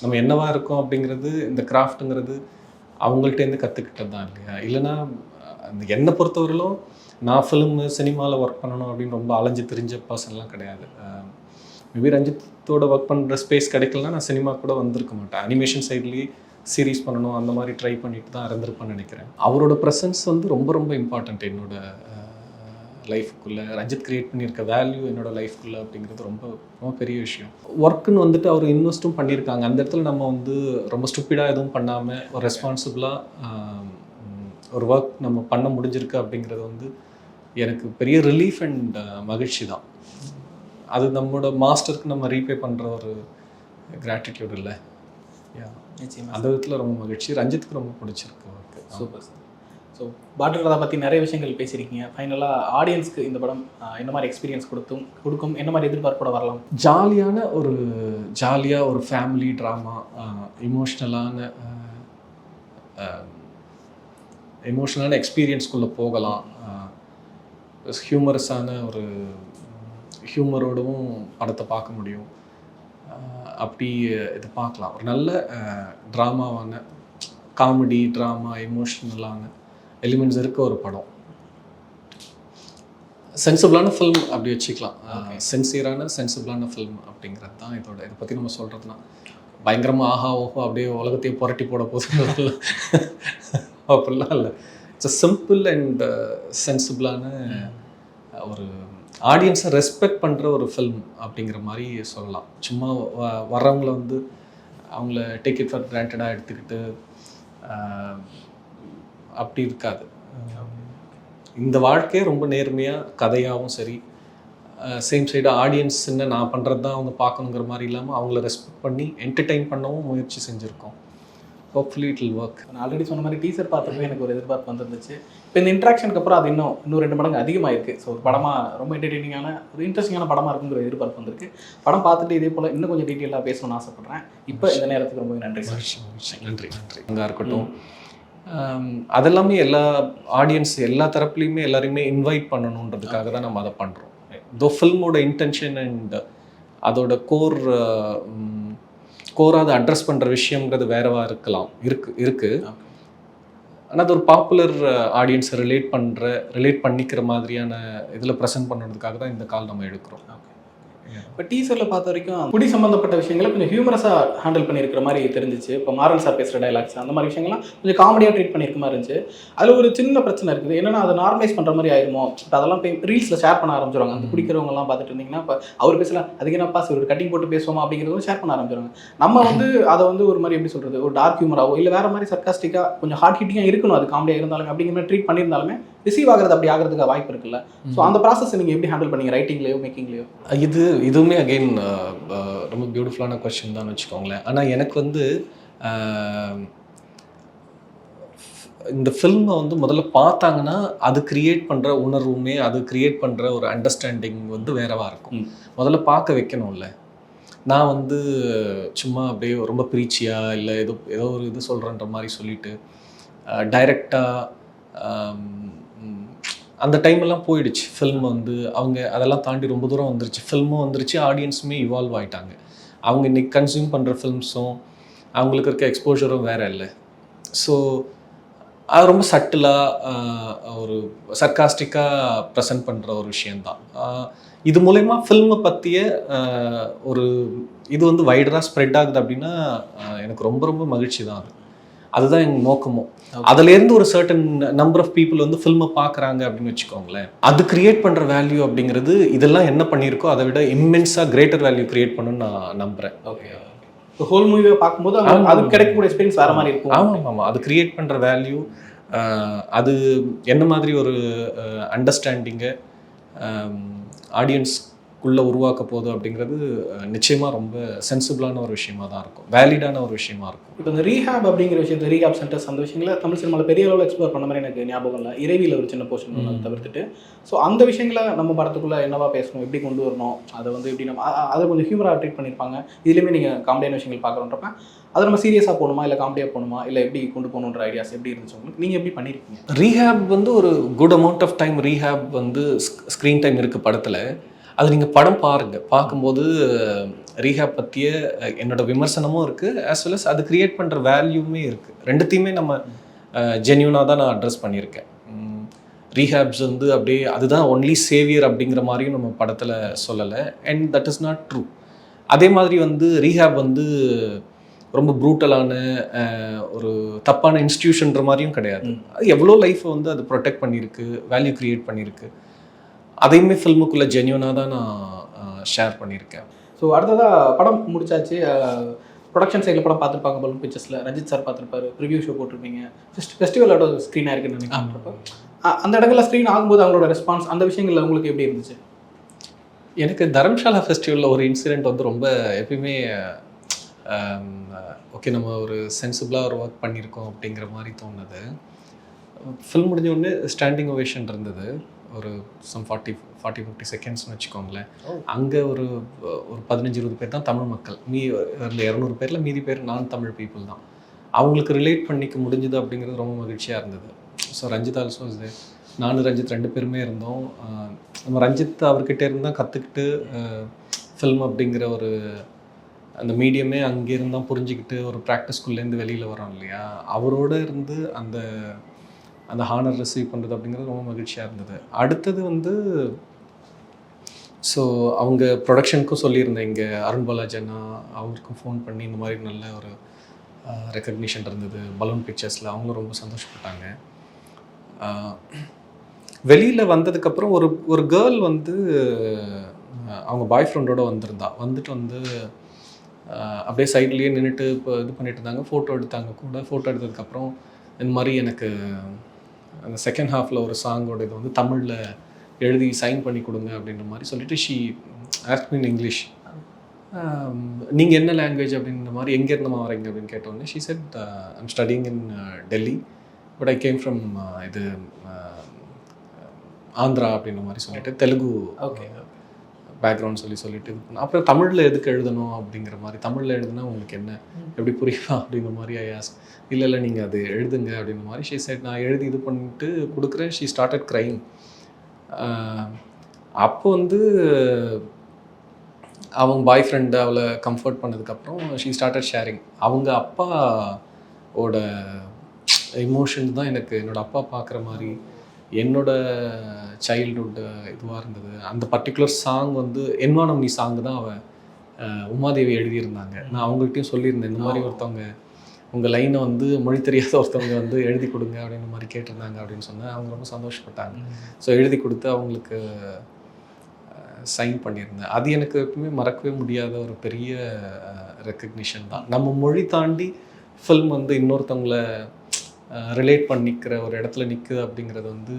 நம்ம என்னவா இருக்கோம் அப்படிங்கிறது, இந்த கிராஃப்ட்டுங்கிறது அவங்கள்ட்டேருந்து கற்றுக்கிட்டது தான் இல்லையா. இல்லைன்னா அந்த என்னை பொறுத்தவரையிலும் நான் ஃபிலிமு சினிமாவில் ஒர்க் பண்ணணும் அப்படின்னு ரொம்ப அலைஞ்சு தெரிஞ்ச பர்சன்லாம் கிடையாது. மேபி ரஞ்சித்தோட ஒர்க் பண்ணுற ஸ்பேஸ் கிடைக்கலனா நான் சினிமா கூட வந்திருக்க மாட்டேன். அனிமேஷன் சைட்லேயே சீரீஸ் பண்ணணும் அந்த மாதிரி ட்ரை பண்ணிட்டு தான் இருந்திருப்பேன்னு நினைக்கிறேன். அவரோட ப்ரெசன்ஸ் வந்து ரொம்ப ரொம்ப இம்பார்ட்டண்ட் என்னோட லைஃபுக்குள்ளே. ரஞ்சித் க்ரியேட் பண்ணியிருக்க வேல்யூ என்னோடய லைஃப்குள்ளே அப்படிங்கிறது ரொம்ப ரொம்ப பெரிய விஷயம். ஒர்க்குன்னு வந்துட்டு அவர் இன்வெஸ்ட்டும் பண்ணியிருக்காங்க. அந்த இடத்துல நம்ம வந்து ரொம்ப ஸ்டூப்பிடாக எதுவும் பண்ணாமல் ஒரு ரெஸ்பான்சிபிளாக ஒரு ஒர்க் நம்ம பண்ண முடிஞ்சிருக்கு அப்படிங்கிறது வந்து எனக்கு பெரிய ரிலீஃப் அண்ட் மகிழ்ச்சி தான். அது நம்மளோட மாஸ்டருக்கு நம்ம ரீபே பண்ணுற ஒரு கிராட்டிடியூட் இல்லை. அந்த விதத்தில் ரொம்ப மகிழ்ச்சி. ரஞ்சித்துக்கு ரொம்ப பிடிச்சிருக்கு ஒர்க்கு. Super sir. ஸோ பாட்டில் ராதா பற்றி நிறைய விஷயங்கள் பேசியிருக்கீங்க. ஃபைனலாக ஆடியன்ஸ்க்கு இந்த படம் என்ன மாதிரி எக்ஸ்பீரியன்ஸ் கொடுக்கும், என்ன மாதிரி எதிர்பார்ப்போட வரலாம்? ஜாலியாக ஒரு ஃபேமிலி ட்ராமா, எமோஷ்னலான எக்ஸ்பீரியன்ஸ்குள்ளே போகலாம். ஹியூமரஸான ஒரு ஹியூமரோடவும் படத்தை பார்க்க முடியும். அப்படி இது பார்க்கலாம். ஒரு நல்ல ட்ராமாவான காமெடி, ட்ராமா, எமோஷ்னலான எலிமெண்ட்ஸ் இருக்க ஒரு படம். சென்சிபிளான ஃபில்ம் அப்படி வச்சுக்கலாம். சென்சியரான சென்சிபிளான ஃபில்ம் அப்படிங்கிறது தான் இதை பற்றி நம்ம சொல்கிறதுனா பயங்கரமாக ஆஹா ஓஹோ அப்படியே உலகத்தையே புரட்டி போட போகுது அப்படிலாம் இல்லை. இட்ஸ் சிம்பிள் அண்ட் சென்சிபிளான ஒரு ஆடியன்ஸை ரெஸ்பெக்ட் பண்ணுற ஒரு ஃபில்ம் அப்படிங்கிற மாதிரி சொல்லலாம். சும்மா வர்றவங்கள வந்து அவங்கள டேக் இட் ஃபார் கிராண்டடாக எடுத்துக்கிட்டு அப்படி இருக்காது. இந்த வாழ்க்கையே ரொம்ப நேர்மையாக கதையாகவும் சரி, சேம் சைடு ஆடியன்ஸ்ன்னு நான் பண்ணுறது தான் அவங்க பார்க்கணுங்கிற மாதிரி இல்லாமல் அவங்கள ரெஸ்பெக்ட் பண்ணி என்டர்டெயின் பண்ணவும் முயற்சி செஞ்சுருக்கோம். Hopefully it will work. நான் ஆல்ரெடி சொன்ன மாதிரி டீசர் பார்த்தப்போ எனக்கு ஒரு எதிர்பார்ப்பு வந்துருந்துச்சு. இப்போ இந்த இன்ட்ராக்ஷனுக்கு அப்புறம் அது இன்னும் 2 மடங்கு அதிகமாகிருக்கு. ஸோ ஒரு படமாக ரொம்ப என்டர்டெய்னிங்கான ஒரு இன்ட்ரெஸ்டிங்கான படமாக இருக்குங்கிற எதிர்பார்ப்பு வந்திருக்கு. படம் பார்த்துட்டு இதே போல் இன்னும் கொஞ்சம் டீட்டெயிலாக பேசணும்னு ஆசைப்பட்றேன். இப்போ இந்த நேரத்துக்கு ரொம்ப நன்றி சார். நன்றி. அங்கே இருக்கட்டும். அதெல்லாமே எல்லா ஆடியன்ஸ் எல்லா தரப்புலையுமே எல்லாரையுமே இன்வைட் பண்ணணுன்றதுக்காக தான் நம்ம அதை பண்ணுறோம். தோ ஃபில்மோட இன்டென்ஷன் அண்ட் அதோட கோராக அதை அட்ரஸ் பண்ணுற விஷயங்கிறது வேறவா இருக்கலாம், இருக்குது. ஆனால் அது ஒரு பாப்புலர் ஆடியன்ஸை ரிலேட் பண்ணிக்கிற மாதிரியான இதில் ப்ரெசென்ட் பண்ணுறதுக்காக தான் இந்த கால் நம்ம எடுக்கிறோம். இப்போ டீசரில் பார்த்த வரைக்கும் குடி சம்மந்தப்பட்ட விஷயங்களை கொஞ்சம் ஹியூமரஸாக ஹேண்டில் பண்ணியிருக்கிற மாதிரி தெரிஞ்சிச்சு. இப்போ மாறன் சார் பேசுகிற டைலாக்ஸ் அந்த மாதிரி விஷயங்கள்லாம் கொஞ்சம் காமெடியாக ட்ரீட் பண்ணியிருக்க மாதிரி இருந்துச்சு. அதில் ஒரு சின்ன பிரச்சனை இருக்குது. என்னன்னா அதை நார்மலைஸ் பண்ணுற மாதிரி ஆயிருமோ. இப்போ அதெல்லாம் போய் ரீல்ஸில் ஷேர் பண்ண ஆரம்பிச்சிருவாங்க. அந்த குடிக்கிறவங்கலாம் பார்த்துட்டு இருந்தீங்கன்னா இப்போ அவர் பேசலாம் அதுக்கு என்னப்பா ஒரு கட்டிங் போட்டு பேசுவோமா அப்படிங்கிறத ஷேர் பண்ண ஆரம்பிச்சிருவாங்க. நம்ம அதை ஒரு மாதிரி எப்படி சொல்கிறது, ஒரு டார்க் ஹியூமராகவோ இல்லை வேறு மாதிரி சர்க்காஸ்டிக்காக கொஞ்சம் ஹார்ட் ஹிட்டிங்காக இருக்கணும், அது காமெடியாக இருந்தாலும் அப்படிங்கிற மாதிரி ட்ரீட் பண்ணியிருந்தாலுமே ரிசீவ் ஆகிறது அப்படி ஆகிறதுக்கு வாய்ப்பு இருக்குல்ல. ஸோ அந்த ப்ராசஸ் நீங்கள் எப்படி ஹேண்டில் பண்ணீங்க, ரைட்டிங்லேயோ மேக்கிங்லேயோ? இதுவுமே அகெயின் ரொம்ப பியூட்டிஃபுல்லான கொஸ்டின் தான் வச்சுக்கோங்களேன். ஆனால் எனக்கு இந்த ஃபில்மை முதல்ல பார்த்தாங்கன்னா அது கிரியேட் பண்ணுற உணர்வுமே அது கிரியேட் பண்ணுற ஒரு அண்டர்ஸ்டாண்டிங் வேறவா இருக்கும். முதல்ல பார்க்க வைக்கணும்ல. நான் சும்மா அப்படியே ரொம்ப ப்ரீச்சியாக இல்லை ஏதோ ஒரு இது சொல்கிறன்ற மாதிரி சொல்லிட்டு டைரெக்டாக அந்த டைமெல்லாம் போயிடுச்சு. ஃபில்ம் அவங்க அதெல்லாம் தாண்டி ரொம்ப தூரம் வந்துருச்சு. ஃபில்மும் வந்துருச்சு, ஆடியன்ஸுமே இவால்வ் ஆகிட்டாங்க. அவங்க இன்றைக்கி கன்சியூம் பண்ணுற ஃபில்ம்ஸும் அவங்களுக்கு இருக்க எக்ஸ்போஷரும் வேறு இல்லை. ஸோ அது ரொம்ப சட்டிலாக ஒரு சர்க்காஸ்டிக்காக ப்ரெசென்ட் பண்ணுற ஒரு விஷயந்தான். இது மூலயமா ஃபில்மை பற்றிய ஒரு இது வைடராக ஸ்ப்ரெட் ஆகுது அப்படின்னா எனக்கு ரொம்ப ரொம்ப மகிழ்ச்சி தான். அதுதான் எங்கள் நோக்கமும். அதுலேருந்து ஒரு சர்டன் நம்பர் ஆஃப் பீப்புள் ஃபில்மை பார்க்குறாங்க அப்படின்னு வச்சுக்கோங்களேன். அது கிரியேட் பண்ணுற வேல்யூ அப்படிங்கிறது இதெல்லாம் என்ன பண்ணியிருக்கோ அதை விட இம்மென்ஸாக கிரேட்டர் வேல்யூ கிரியேட் பண்ணணும்னு நான் நம்புகிறேன். ஓகே, ஹோல் மூவியை பார்க்கும்போது அது கிடைக்கக்கூடிய எக்ஸ்பீரியன்ஸ் வேறு மாதிரி இருக்கும். ஆமாம், அது கிரியேட் பண்ணுற வேல்யூ, அது என்ன மாதிரி ஒரு அண்டர்ஸ்டாண்டிங்கை ஆடியன்ஸ்குள்ளே உருவாக்க போகுது அப்படிங்கிறது நிச்சயமாக ரொம்ப சென்சிபிளான ஒரு விஷயமா தான் இருக்கும், வேலிடான ஒரு விஷயமா இருக்கும். இப்போ இந்த ரீஹேப் அப்படிங்கிற விஷயத்தை, ரீஹேப் சென்டர்ஸ் அந்த விஷயங்களை தமிழ் சினிமாவில் பெரிய அளவில் எக்ஸ்ப்ளோர் பண்ண மாதிரி எனக்கு ஞாபகம் இல்லை. இறைவியில் ஒரு சின்ன போர்ஷன் தவிர்த்துட்டு ஸோ அந்த விஷயங்களை நம்ம படத்துக்குள்ளே என்னவா பேசணும், எப்படி கொண்டு வரணும், அதை எப்படி நம்ம அதை கொஞ்சம் ஹியூமராக ட்ரீட் பண்ணியிருப்பாங்க. இதுலேயுமே நீங்கள் காமெடியான விஷயங்கள் பார்க்குறோன்றப்ப அதை நம்ம சீரியஸாக போகணுமா இல்லை காமெடியாக போகணுமா இல்லை எப்படி கொண்டு போகணுன்ற ஐடியாஸ் எப்படி இருந்துச்சு உங்களுக்கு? நீங்கள் எப்படி பண்ணியிருக்கீங்க? ரீஹேப் ஒரு good amount of time rehab screen time இருக்குது படத்தில். அது நீங்கள் படம் பாருங்கள். பார்க்கும்போது ரீஹேப் பற்றிய என்னோடய விமர்சனமும் இருக்குது, ஆஸ் வெல் அஸ் அது கிரியேட் பண்ணுற வேல்யூமே இருக்குது. ரெண்டுத்தையுமே நம்ம ஜென்யூனாக தான் நான் அட்ரஸ் பண்ணியிருக்கேன். ரீஹேப்ஸ் அப்படியே அதுதான் ஒன்லி சேவியர் அப்படிங்கிற மாதிரியும் நம்ம படத்தில் சொல்லலை, and that is not true. அதே மாதிரி ரீஹேப் ரொம்ப ப்ரூட்டலான ஒரு தப்பான இன்ஸ்டிடியூஷன்ற மாதிரியும் கிடையாது. அது எவ்வளோ லைஃப்பை அது ப்ரொடெக்ட் பண்ணியிருக்கு, வேல்யூ க்ரியேட் பண்ணியிருக்கு. அதையுமே ஃபில்முக்குள்ளே ஜென்யூனாக தான் நான் ஷேர் பண்ணியிருக்கேன். ஸோ அடுத்ததாக படம் முடிச்சாச்சு. ப்ரொடக்ஷன் சைடில் படம் பார்த்துருப்பாங்க, பலூன் பிக்சர்ஸில் ரஞ்சித் சார் பார்த்துருப்பாரு, ரிவ்யூ ஷோ போட்டிருப்பீங்க, ஃபெஸ்டிவலோட ஸ்க்ரீனாக இருக்குன்னு நினைக்கிறப்ப அந்த இடங்களில் ஸ்க்ரீன் ஆகும்போது அவங்களோட ரெஸ்பான்ஸ் அந்த விஷயங்களில் உங்களுக்கு எப்படி இருந்துச்சு? எனக்கு தரம்ஷாலா ஃபெஸ்டிவலில் ஒரு இன்சிடெண்ட் ரொம்ப எப்பயுமே ஓகே நம்ம ஒரு சென்சிபிளாக ஒரு ஒர்க் பண்ணியிருக்கோம் அப்படிங்கிற மாதிரி தோணுது. ஃபில்ம் முடிஞ்ச உடனே ஸ்டாண்டிங் ஓவேஷன் இருந்தது, ஒரு சம் 40-50 செகண்ட்ஸ்னு வச்சுக்கோங்களேன். அங்கே ஒரு 15-20 பேர் தான் தமிழ் மக்கள், 200 பேரில் மீதி பேர் நான் தமிழ் பீப்புள் தான். அவங்களுக்கு ரிலேட் பண்ணிக்க முடிஞ்சுது அப்படிங்கிறது ரொம்ப மகிழ்ச்சியாக இருந்தது. ஸோ ரஞ்சித் ஆல்சோ இது, நானும் ரஞ்சித் 2 பேருமே இருந்தோம். நம்ம ரஞ்சித் அவர்கிட்ட இருந்தால் கற்றுக்கிட்டு ஃபில்ம் அப்படிங்கிற ஒரு அந்த மீடியமே அங்கேருந்து தான் புரிஞ்சுக்கிட்டு ஒரு ப்ராக்டிஸ்குள்ளேருந்து வெளியில் வரோம் இல்லையா, அவரோடு இருந்து அந்த அந்த ஹானர் ரிசீவ் பண்ணுறது அப்படிங்கிறது ரொம்ப மகிழ்ச்சியாக இருந்தது. அடுத்தது ஸோ அவங்க ப்ரொடக்ஷனுக்கும் சொல்லியிருந்தேன், இங்கே அருண் பாலாஜி அண்ணா அவருக்கும் ஃபோன் பண்ணி இந்த மாதிரி நல்ல ஒரு ரெக்கக்னிஷன் இருந்தது பலூன் பிக்சர்ஸில், அவங்களும் ரொம்ப சந்தோஷப்பட்டாங்க. வெளியில் வந்ததுக்கப்புறம் ஒரு கேர்ள் அவங்க பாய் ஃப்ரெண்டோடு வந்துட்டு அப்படியே சைட்லேயே நின்றுட்டு இப்போ இது பண்ணிட்டு இருந்தாங்க. ஃபோட்டோ எடுத்தாங்க கூட. ஃபோட்டோ எடுத்ததுக்கப்புறம் இந்த மாதிரி எனக்கு அந்த செகண்ட் ஹாஃபில் ஒரு சாங்கோட இது வந்து தமிழில் எழுதி சைன் பண்ணி கொடுங்க அப்படின்ற மாதிரி சொல்லிட்டு she ask me in English. நீங்கள் என்ன லாங்குவேஜ் அப்படின்ற மாதிரி எங்கேருந்துமா வரீங்க அப்படின்னு கேட்டோன்னே she said I'm studying in Delhi but I came from இது ஆந்திரா அப்படின்ற மாதிரி சொல்லிட்டு தெலுங்கு ஓகே பேக்ரவுண்ட் சொல்லிட்டு இது பண்ண. அப்புறம் தமிழில் எதுக்கு எழுதணும் அப்படிங்கிற மாதிரி, தமிழில் எழுதுனா உங்களுக்கு என்ன எப்படி புரியுமா அப்படிங்கிற மாதிரி ஐ ஆஸ்க். இல்லை நீங்கள் அது எழுதுங்க அப்படின்ற மாதிரி ஷீ செட். நான் எழுதி இது பண்ணிட்டு கொடுக்குறேன். She started crying. அப்போ வந்து அவங்க பாய் ஃப்ரெண்டு அவளை கம்ஃபர்ட் பண்ணதுக்கப்புறம் ஷீ ஸ்டார்டட் ஷேரிங். அவங்க அப்பாவோட எமோஷன்ஸ் தான் எனக்கு என்னோடய அப்பா பார்க்குற மாதிரி என்னோட சைல்டுஹுட் இதுவாக இருந்தது. அந்த பர்டிகுலர் சாங் வந்து என்வானம் நீ சாங்கு தான் அவள் உமாதேவி எழுதியிருந்தாங்க. நான் அவங்கள்ட்டையும் சொல்லியிருந்தேன், இந்த மாதிரி ஒருத்தவங்க உங்கள் லைனை வந்து மொழி தெரியாத ஒருத்தவங்க வந்து எழுதி கொடுங்க அப்படின்ற மாதிரி கேட்டிருந்தாங்க அப்படின்னு சொன்னேன். அவங்க ரொம்ப சந்தோஷப்பட்டாங்க. ஸோ எழுதி கொடுத்து அவங்களுக்கு சைன் பண்ணியிருந்தேன். அது எனக்கு எப்பவுமே மறக்கவே முடியாத ஒரு பெரிய ரெக்கக்னிஷன் தான். நம்ம மொழி தாண்டி ஃபில்ம் வந்து இன்னொருத்தவங்களை ரிலேட் பண்ணிக்கிற ஒரு இடத்துல நிற்குது அப்படிங்கிறது வந்து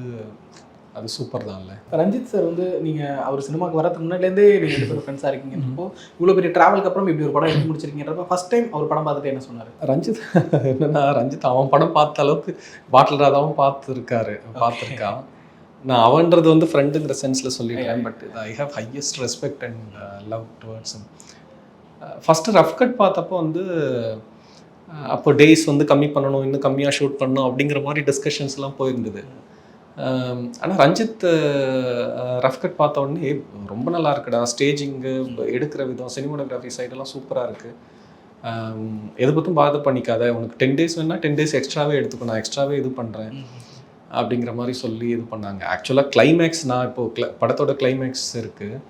அது சூப்பர் தான். இல்லை ரஞ்சித் சார் வந்து நீங்கள் அவர் சினிமாவுக்கு வரதுக்கு முன்னாடிலேருந்தே நீங்கள் 2 பேரும் ஃப்ரெண்ட்ஸாக இருக்கீங்கன்றப்போ இவ்வளோ பெரிய ட்ராவலுக்கு அப்புறம் இப்படி ஒரு படம் எடுத்து முடிச்சிருக்கீங்கன்றப்ப ஃபஸ்ட் டைம் அவர் படம் பார்த்துட்டு என்ன சொன்னார்? ரஞ்சித் அவன் படம் பார்த்த அளவுக்கு பாட்டில் ராதாவும் பார்த்துருக்கான். நான் அவன்றது வந்து ஃப்ரெண்டுங்கிற சென்ஸில் சொல்லிட்டேன். But I have highest respect and love towards him. First rough cut பார்த்தப்போ வந்து அப்போ டேஸ் வந்து கம்மி பண்ணணும், இன்னும் கம்மியாக ஷூட் பண்ணணும் அப்படிங்கிற மாதிரி டிஸ்கஷன்ஸ்லாம் போயிருந்தது. ஆனால் ரஞ்சித் ரஃப் கட் பார்த்த உடனே ரொம்ப நல்லா இருக்குடா, ஸ்டேஜிங்கு எடுக்கிற விதம் சினிமாட்டோகிராஃபி சைடெல்லாம் சூப்பராக இருக்குது, எதை பற்றும் பாதர் பண்ணிக்காத, உனக்கு 10 days வேணால் 10 days எக்ஸ்ட்ராவே எடுத்துக்கோ, நான் எக்ஸ்ட்ராவே இது பண்ணுறேன் அப்படிங்கிற மாதிரி சொல்லி இது பண்ணாங்க. ஆக்சுவலாக கிளைமேக்ஸ் நான் இப்போது படத்தோட கிளைமேக்ஸ் இருக்குது,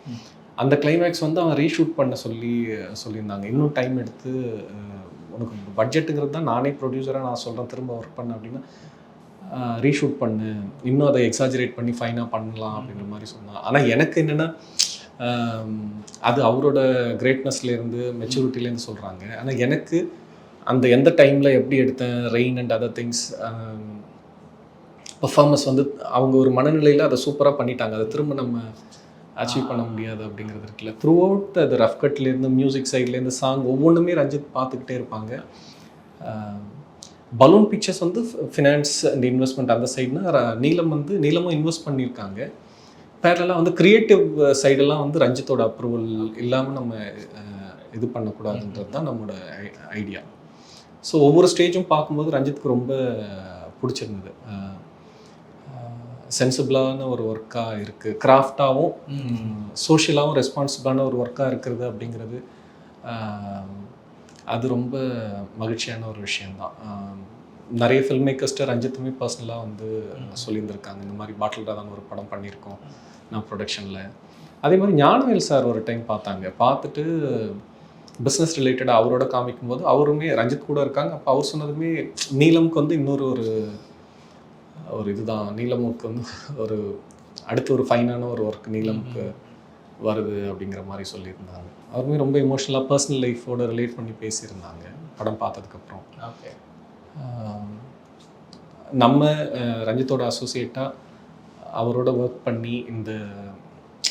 அந்த கிளைமேக்ஸ் வந்து அவன் ரீஷூட் பண்ண சொல்லியிருந்தாங்க. இன்னும் டைம் எடுத்து உனக்கு பட்ஜெட்டுங்கிறது தான் நானே ப்ரொடியூசராக நான் சொல்கிறேன், திரும்ப ஒர்க் பண்ண அப்படின்னா ரீஷூட் பண்ணு, இன்னும் அதை எக்ஸாஜரேட் பண்ணி ஃபைனாக பண்ணலாம் அப்படின்ற மாதிரி சொன்னான். ஆனால் எனக்கு என்னென்னா அது அவரோட கிரேட்னஸ்லேருந்து மெச்சூரிட்டிலேருந்து சொல்கிறாங்க. ஆனால் எனக்கு அந்த எந்த டைமில் எப்படி எடுத்தேன், rain and other things performance வந்து அவங்க ஒரு மனநிலையில் அதை சூப்பராக பண்ணிட்டாங்க. அதை திரும்ப நம்ம அச்சீவ் பண்ண முடியாது அப்படிங்கிறது இருக்குல்ல. த்ரூ அவுட் அது ரஃப் கட்லேருந்து மியூசிக் சைட்லேருந்து சாங் ஒவ்வொன்றுமே ரஞ்சித் பார்த்துக்கிட்டே இருப்பாங்க. பலூன் பிக்சர்ஸ் வந்து ஃபினான்ஸ் அண்ட் இன்வெஸ்ட்மெண்ட் அந்த சைடுனா நீலமும் இன்வெஸ்ட் பண்ணியிருக்காங்க. பேரலாக வந்து க்ரியேட்டிவ் சைடெல்லாம் வந்து ரஞ்சித்தோட அப்ரூவல் இல்லாமல் நம்ம இது பண்ணக்கூடாதுன்றது தான் நம்மளோட ஐடியா. ஸோ ஒவ்வொரு ஸ்டேஜும் பார்க்கும்போது ரஞ்சித்துக்கு ரொம்ப பிடிச்சிருந்தது. சென்சிபிளான ஒரு ஒர்க்காக இருக்குது, கிராஃப்டாகவும் சோஷியலாகவும் ரெஸ்பான்சிபிளான ஒரு ஒர்க்காக இருக்கிறது அப்படிங்கிறது அது ரொம்ப மகிழ்ச்சியான ஒரு விஷயந்தான். நிறைய ஃபில்ம் மேக்கர்ஸ்ட்டு ரஞ்சித்துமே பர்சனலாக வந்து சொல்லியிருந்திருக்காங்க, இந்த மாதிரி பாட்டில் ராதான் ஒரு படம் பண்ணியிருக்கோம் நான் ப்ரொடக்ஷனில். அதே மாதிரி ஞானவேல் சார் ஒரு டைம் பார்த்துட்டு பிஸ்னஸ் ரிலேட்டடாக அவரோட காமிக்கும்போது அவருமே ரஞ்சித் கூட இருக்காங்க. அப்போ அவர் சொன்னதுமே நீலமுக்கு வந்து இன்னொரு ஒரு இதுதான், நீலமுக்கு வந்து ஒரு அடுத்து ஒரு ஃபைனான ஒரு ஒர்க் நீலமுக்கு வருது அப்படிங்கிற மாதிரி சொல்லியிருந்தாங்க. அவருமே ரொம்ப எமோஷ்னலாக பர்சனல் லைஃபோடு ரிலேட் பண்ணி பேசியிருந்தாங்க படம் பார்த்ததுக்கப்புறம். ஓகே, நம்ம ரஞ்சித்தோட அசோசியேட்டாக அவரோட ஒர்க் பண்ணி இந்த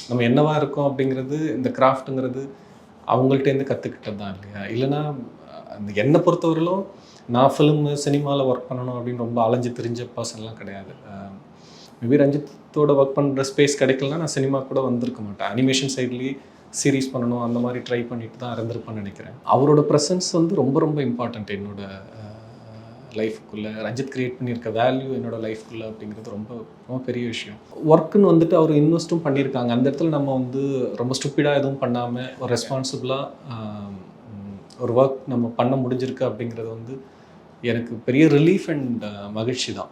நம்ம என்னவா இருக்கோம் அப்படிங்கிறது, இந்த கிராஃப்ட்டுங்கிறது அவங்கள்ட்டேருந்து கற்றுக்கிட்டது தான் இல்லையா. இல்லைன்னா அந்த என்னை பொறுத்தவரையிலும் நான் ஃபிலிமு சினிமாவில் ஒர்க் பண்ணணும் அப்படின்னு ரொம்ப அலைஞ்சு திரிஞ்ச பர்சன்லாம் கிடையாது. மேபி ரஞ்சித்தோட ஒர்க் பண்ணுற ஸ்பேஸ் கிடைக்கலனா நான் சினிமா கூட வந்திருக்க மாட்டேன். அனிமேஷன் சைட்லேயே சீரீஸ் பண்ணணும் அந்த மாதிரி ட்ரை பண்ணிட்டு தான் இருந்திருப்பேன்னு நினைக்கிறேன். அவரோட ப்ரெசன்ஸ் வந்து ரொம்ப ரொம்ப இம்பார்ட்டண்ட் என்னோட லைஃபுக்குள்ளே. ரஞ்சித் க்ரியேட் பண்ணியிருக்க வேல்யூ என்னோட லைஃப்குள்ளே அப்படிங்கிறது ரொம்ப ரொம்ப பெரிய விஷயம். ஒர்க்குன்னு வந்துட்டு அவர் இன்வெஸ்ட்டும் பண்ணியிருக்காங்க. அந்த இடத்துல நம்ம வந்து ரொம்ப ஸ்டூப்பிடாக எதுவும் பண்ணாமல் ஒரு ரெஸ்பான்சிபிளாக ஒரு ஒர்க் நம்ம பண்ண முடிஞ்சிருக்கு அப்படிங்கிறது வந்து எனக்கு பெரிய ரிலீஃப் அண்ட் மகிழ்ச்சி தான்.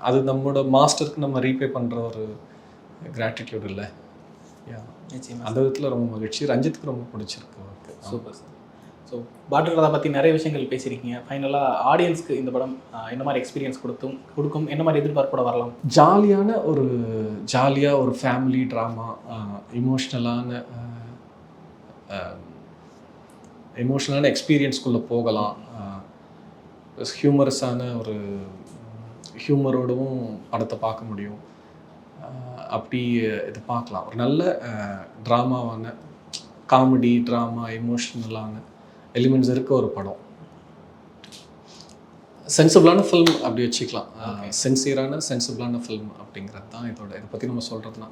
அது நம்மளோட மாஸ்டருக்கு நம்ம ரீபே பண்ணுற ஒரு கிராட்டிடியூட் இல்லை. அந்த விதத்தில் ரொம்ப மகிழ்ச்சி. ரஞ்சித்துக்கு ரொம்ப பிடிச்சிருக்கு ஒர்க்கு. Super sir. ஸோ பாட்டில் ராதா பற்றி நிறைய விஷயங்கள் பேசியிருக்கீங்க. ஃபைனலாக ஆடியன்ஸ்க்கு இந்த படம் என்ன மாதிரி எக்ஸ்பீரியன்ஸ் கொடுக்கும், என்ன மாதிரி எதிர்பார்ப்போட வரலாம்? ஜாலியாக ஒரு ஃபேமிலி ட்ராமா, இமோஷ்னலான எமோஷனலான எக்ஸ்பீரியன்ஸ்குள்ளே போகலாம். ஹியூமரஸான ஒரு ஹியூமரோடவும் படத்தை பார்க்க முடியும். அப்படி இது பார்க்கலாம். ஒரு நல்ல ட்ராமாவான காமெடி, ட்ராமா, எமோஷ்னலான எலிமெண்ட்ஸ் இருக்க ஒரு படம். சென்சிபிளான ஃபில்ம் அப்படி வச்சுக்கலாம். சென்சியரான சென்சிபிளான ஃபில்ம் அப்படிங்கிறது தான் இதோட. இதை பற்றி நம்ம சொல்கிறதுனா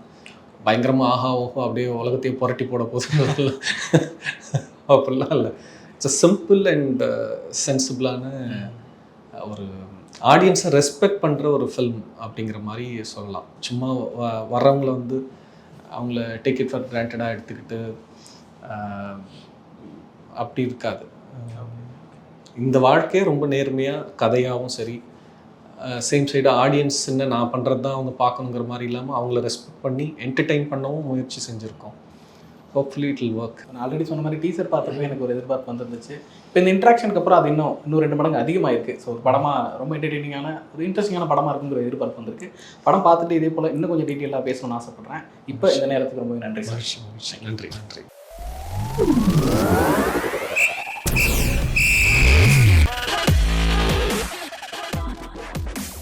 பயங்கரமாக ஆஹா ஓஹோ அப்படியே உலகத்தையே புரட்டி போட போகுது அப்படிலாம் இல்லை. இட்ஸ் அ சிம்பிள் அண்ட் சென்சிபிளான ஒரு ஆடியன்ஸை ரெஸ்பெக்ட் பண்ணுற ஒரு ஃபில்ம் அப்படிங்கிற மாதிரி சொல்லலாம். சும்மா வர்றவங்கள வந்து அவங்கள டேக் இட் ஃபார் கிராண்டடாக எடுத்துக்கிட்டு அப்படி இருக்காது. இந்த வாழ்க்கையே ரொம்ப நேர்மையாக கதையாகவும் சரி, சேம் சைடு ஆடியன்ஸ் என்ன நான் பண்ணுறது தான் அவங்க பார்க்கணுங்கிற மாதிரி இல்லாமல் அவங்கள ரெஸ்பெக்ட் பண்ணி என்டர்டெயின் பண்ணவும் முயற்சி செஞ்சுருக்கோம். Hopefully it will work. நான் ஆல்ரெடி சொன்ன மாதிரி டீசர் பார்த்தப்போ எனக்கு ஒரு எதிர்பார்ப்பு வந்துருந்துச்சு. இப்போ இந்த இன்ட்ராக்ஷனுக்கு அப்புறம் அது இன்னும் 2 மடங்கு அதிகமாக இருக்குது. ஸோ படமாக ரொம்ப என்டர்டெய்னிங்கான ஒரு இன்ட்ரெஸ்டிங்கான படமாக இருக்குங்கிற எதிர்பார்ப்பு வந்திருக்கு. படம் பார்த்துட்டு இதே போல் இன்னும் கொஞ்சம் டீட்டெயிலாக பேசணும்னு ஆசைப்பட்றேன். இப்போ இந்த நேரத்துக்கு ரொம்ப நன்றி சார். நன்றி.